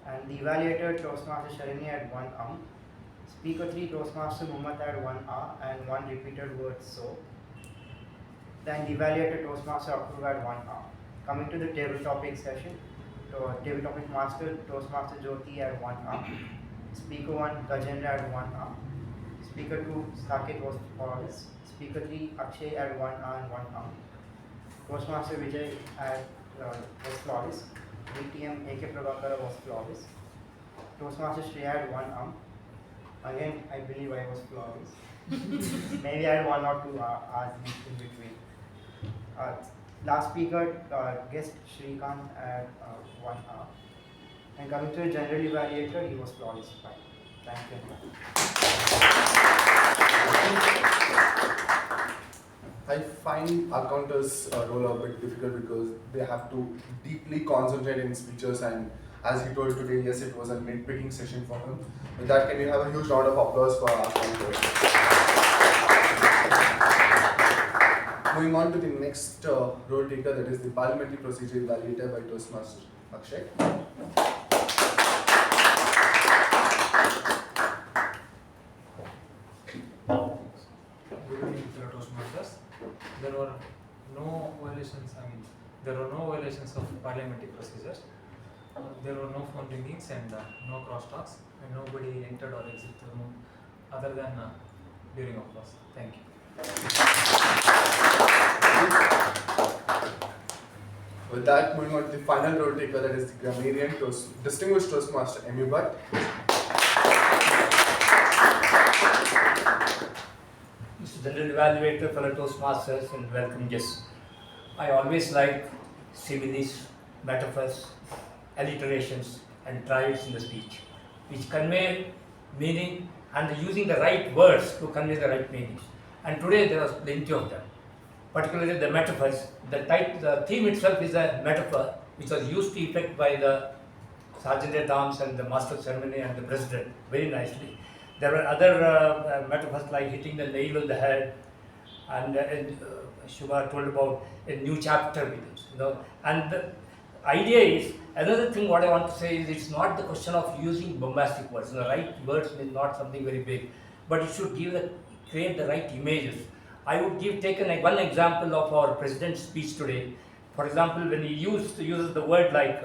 And the Evaluator Toastmaster Sharanye had 1 hour. Speaker 3 Toastmaster Mamatha had 1 hour and 1 repeated word so. Then the Evaluator Toastmaster Apoorva had 1 hour. Coming to the table topic session, table topic master Toastmaster Jyothi had 1 hour. Speaker 1 Gajendra had 1 hour. Speaker 2 Saketh was flawless. Speaker 3 Akshay had 1 hour and 1 hour. Toastmaster Vijay was flawless. DTM K Prabhakara was flawless. Toastmaster Shreya had 1 hour. Again, I believe I was flawless. Maybe I had 1 or 2 hours in between. Last speaker, guest Shreekanth had 1 hour. And coming to the general evaluator, he was flawless. Fine. Thank you. I find accountants' role a bit difficult because they have to deeply concentrate in speeches, and as he told today, yes, it was a nitpicking session for him. With that, can you have a huge round of applause for our accountants? Moving on to the next role taker, that is the Parliamentary Procedure Evaluator by Toastmaster Akshay. Good evening, fellow Toastmasters. There were no violations of parliamentary procedures. There were no phone ringings and no crosstalks, and nobody entered or exited the room other than during applause. Thank you. With that, moving on to the final role taker, that is the grammarian distinguished Toastmaster M.U. Butt. Mr. General Evaluator, fellow Toastmasters, and welcome guests. I always like similes, metaphors, alliterations, and triads in the speech, which convey meaning and using the right words to convey the right meanings. And today there was plenty of them. Particularly the metaphors. The theme itself is a metaphor which was used to effect by the Sergeant at Arms and the Master of Ceremony and the President very nicely. There were other metaphors like hitting the nail on the head, and Shuba told about a new chapter begins. And the idea is, another thing what I want to say is, it's not the question of using bombastic words. The right words mean not something very big, but it should create the right images. I would take one example of our President's speech today. For example, when he uses the word like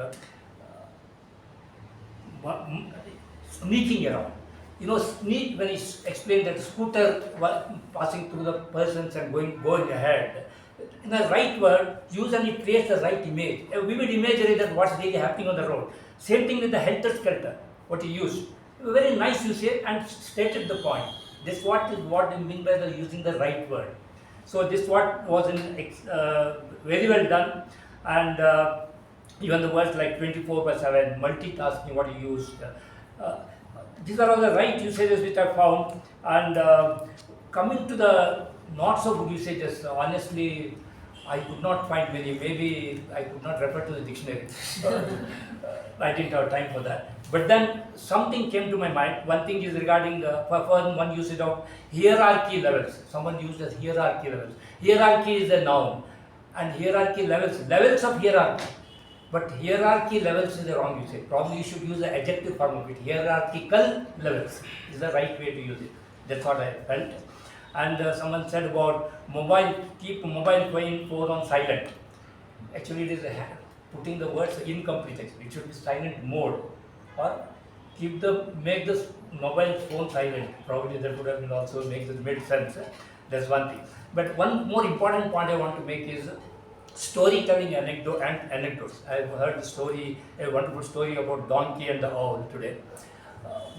sneaking around. neat when he explained that the scooter passing through the persons and going ahead. In the right word, use and it creates the right image, a vivid imagery that what's really happening on the road. Same thing with the helter-skelter, what he used. Very nice usage and stated the point. This what I mean by the using the right word. So this what was very well done, and even the words like 24/7, multitasking, what he used. These are all the right usages which I found, and coming to the not so good usages, honestly, I could not find many. Maybe I could not refer to the dictionary. I didn't have time for that. But then something came to my mind. One thing is regarding one usage of hierarchy levels. Someone used as hierarchy levels. Hierarchy is a noun, and hierarchy levels of hierarchy. But hierarchy levels is the wrong usage. Probably you should use the adjective form of it. Hierarchical levels is the right way to use it. That's what I felt. And someone said about keep mobile phone on silent. Actually, it is putting the words incomplete. Actually, it should be silent mode, or make this mobile phone silent. Probably that would have been also made sense. That's one thing. But one more important point I want to make is storytelling anecdotes. I've heard a wonderful story about donkey and the owl today.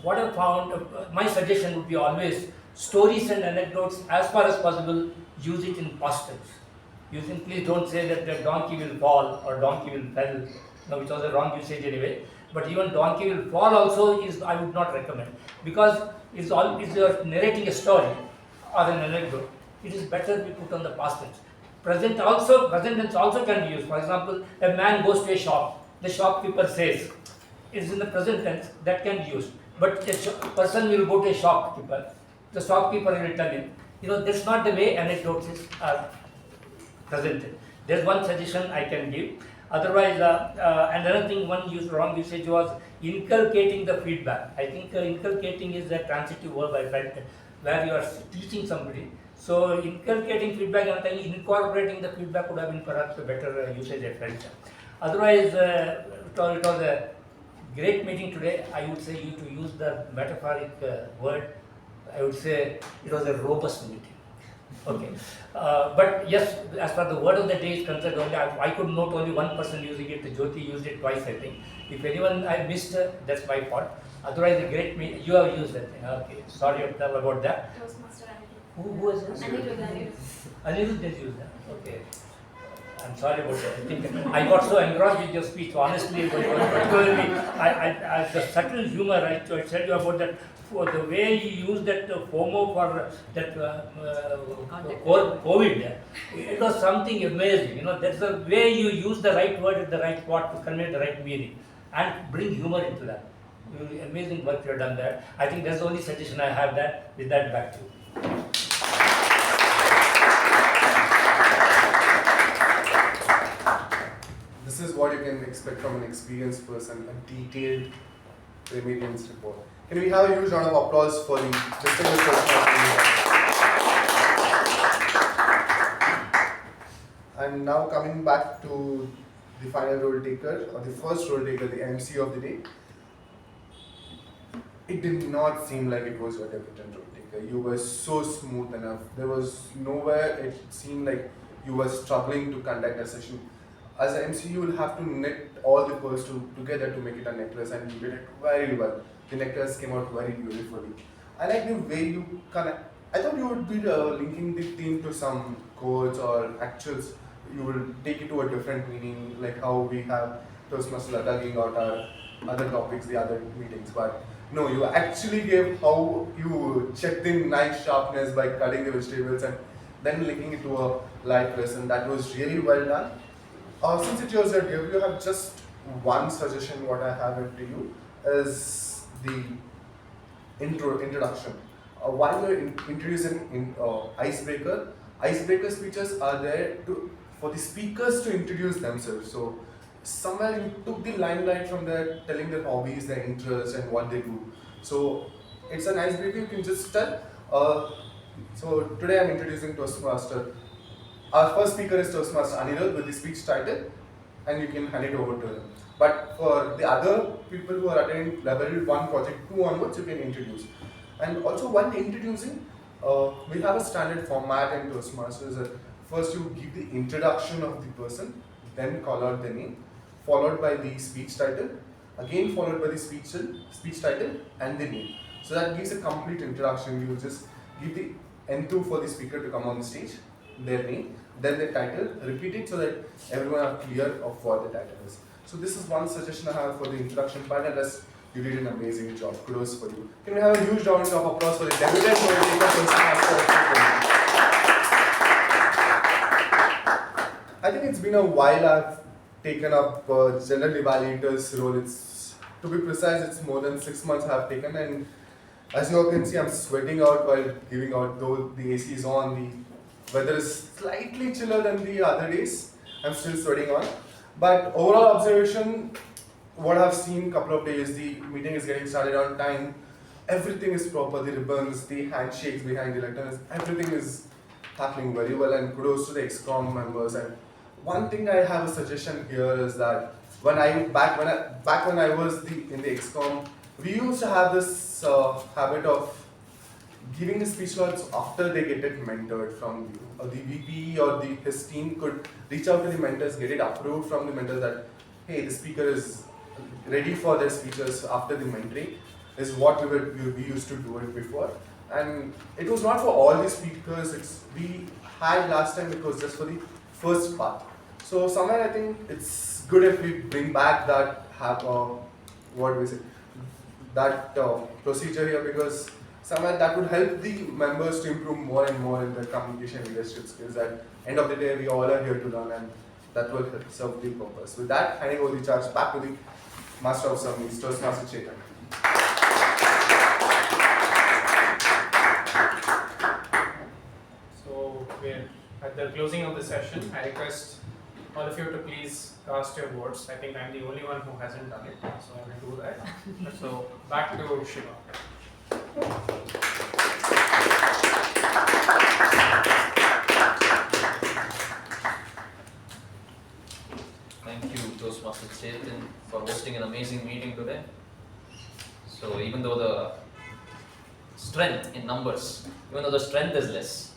What I found, my suggestion would be always stories and anecdotes, as far as possible, use it in past tense. Please don't say that the donkey will fall or donkey will fell, which was a wrong usage anyway. But even donkey will fall also I would not recommend, because if you're narrating a story or an anecdote, it is better to be put on the past tense. Present tense also can be used. For example, a man goes to a shop. The shopkeeper says, it's in the present tense, that can be used. But a person will go to a shopkeeper. The shopkeeper will tell him, that's not the way anecdotes are presented. There's one suggestion I can give. Otherwise, another thing, wrong usage was inculcating the feedback. I think inculcating is a transitive verb, I felt, where you are teaching somebody. So inculcating feedback and incorporating the feedback would have been perhaps a better usage, I felt. Otherwise, it was a great meeting today. I would say you to use the metaphoric word. I would say it was a robust meeting. Okay, but yes, as far as the word of the day is concerned, I could note only one person using it. Jyothi used it twice, I think. If anyone I missed, that's my fault. Otherwise, a great meeting. You have used that thing. Okay, sorry about that. Toastmaster Anirudh. Who was it? Anirudh. Anirudh has used that. Okay. I'm sorry about that. I think I got so engrossed with your speech. Honestly, particularly, the subtle humor I tell you about that. For the way you used that FOMO for that COVID, it was something amazing. That's the way you use the right word at the right spot to convey the right meaning and bring humor into that. Amazing work you have done there. I think that's the only suggestion I have. That with that, back to you. This is what you can expect from an experienced person, a detailed remediance report. Can we have a huge round of applause for the distinguished Toastmasters? And now coming back to the final role taker, or the first role taker, the MC of the day. It did not seem like it was your debutant role taker. You were so smooth enough. There was nowhere it seemed like you were struggling to conduct a session. As an MC, you will have to knit all the pearls together to make it a necklace, and you did it very well. The necklace came out very beautifully. I like the way you connect. I thought you would be linking the theme to some codes or actuals. You will take it to a different meaning, like how we have Toastmasters Latha giving out our other topics, the other meetings. But no, you actually gave how you checked in knife sharpness by cutting the vegetables and then linking it to a live lesson. That was really well done. Since it was your debut, you have just one suggestion. What I have it to you is the introduction. While you're introducing icebreaker speeches are there for the speakers to introduce themselves. So somewhere you took the limelight from there, telling their hobbies, their interests, and what they do. So it's an icebreaker. You can just tell. So today I'm introducing Toastmaster. Our first speaker is Toastmaster Anirudh with the speech title and you can hand it over to them. But for the other people who are attending level 1 project 2 onwards, you can introduce. And also while introducing, we have a standard format in Toastmasters. First you give the introduction of the person, then call out the name, followed by the speech title, again followed by the speech title and the name. So that gives a complete introduction. You just give the N2 for the speaker to come on the stage, their name, then the title, repeat it so that everyone are clear of what the title is. So this is one suggestion I have for the introduction part, and that's you did an amazing job. Kudos for you. Can we have a huge round of applause for the debutant I think it's been a while I've taken up general evaluator's role. It's, to be precise, it's more than 6 months I've taken, and as you all can see, I'm sweating out while giving out, though the AC is on, the weather is slightly chiller than the other days. I'm still sweating on. But overall observation, what I've seen couple of days, the meeting is getting started on time. Everything is proper, the ribbons, the handshakes behind the lectern, everything is happening very well, and kudos to the XCOM members. And one thing I have a suggestion here is that back when I was in the XCOM, we used to have this habit of giving the speech slots after they get it mentored from you. Or the VP or his team could reach out to the mentors, get it approved from the mentors that, hey, the speaker is ready for their speeches after the mentoring, is what we used to do it before. And it was not for all the speakers, we had last time, it was just for the first part. So somewhere I think it's good if we bring back that, procedure here, because somewhere that would help the members to improve more and more in their communication leadership skills. At end of the day, we all are here to learn, and that will serve the purpose. With that, handing over the charge back to the Master of Ceremonies, Toastmaster Chetan. So we're at the closing of the session. I request all of you to please cast your votes. I think I'm the only one who hasn't done it, so I will do that. So back to Shiva. Thank you, Toastmaster Chetan, for hosting an amazing meeting today. So even though the strength in numbers, even though the strength is less,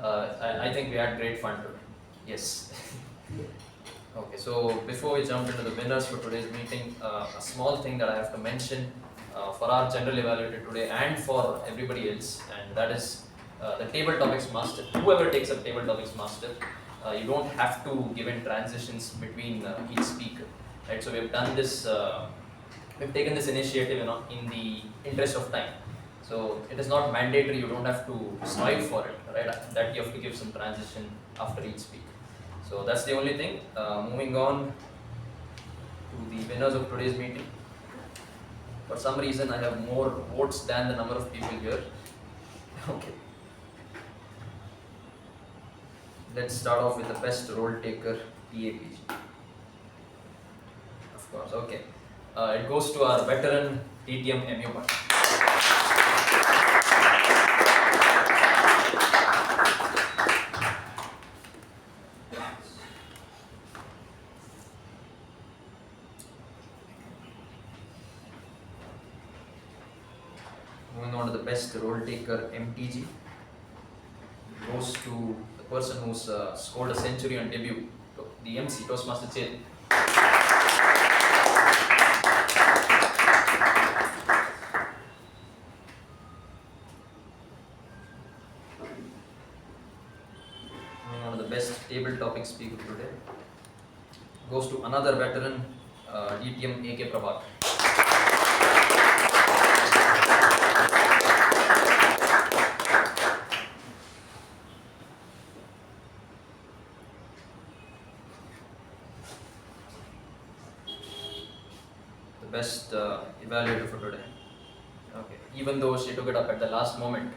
I think we had great fun today. Yes. Okay, so before we jump into the winners for today's meeting, a small thing that I have to mention for our general evaluator today and for everybody else, and that is the table topics master. Whoever takes up table topics master, you don't have to give in transitions between each speaker, right? So we've done this, we've taken this initiative, in the interest of time. So it is not mandatory, you don't have to strive for it, right? That you have to give some transition after each speaker. So that's the only thing. Moving on to the winners of today's meeting. For some reason, I have more votes than the number of people here. Okay. Let's start off with the best role taker, TAPG. Of course, okay. It goes to our veteran TTM MU partner. Moving on to the best role taker, MTG, goes to the person who's scored a century on debut, the MC, Toastmaster Chetan. Moving on to the best table topic speaker today, goes to another veteran, DTM K Prabhakara. Best evaluator for today. Okay. Even though she took it up at the last moment,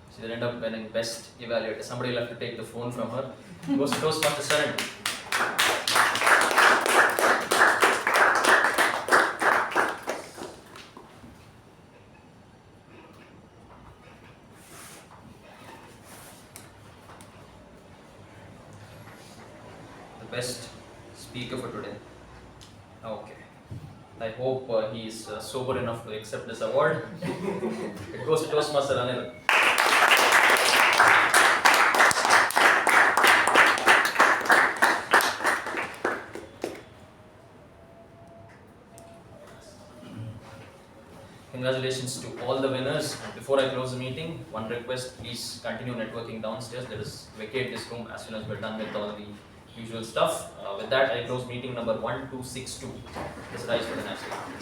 she ended up winning best evaluator. Somebody will have to take the phone from her. Goes to Toastmasters Sharanye. The best speaker for today. Okay. I hope he is sober enough to accept this award. It goes to Toastmaster Anirudh. Congratulations to all the winners. And before I close the meeting, one request, please continue networking downstairs. Let us vacate this room as soon as we're done with all the usual stuff. With that, I close meeting number 1262. Let's rise for the national anthem.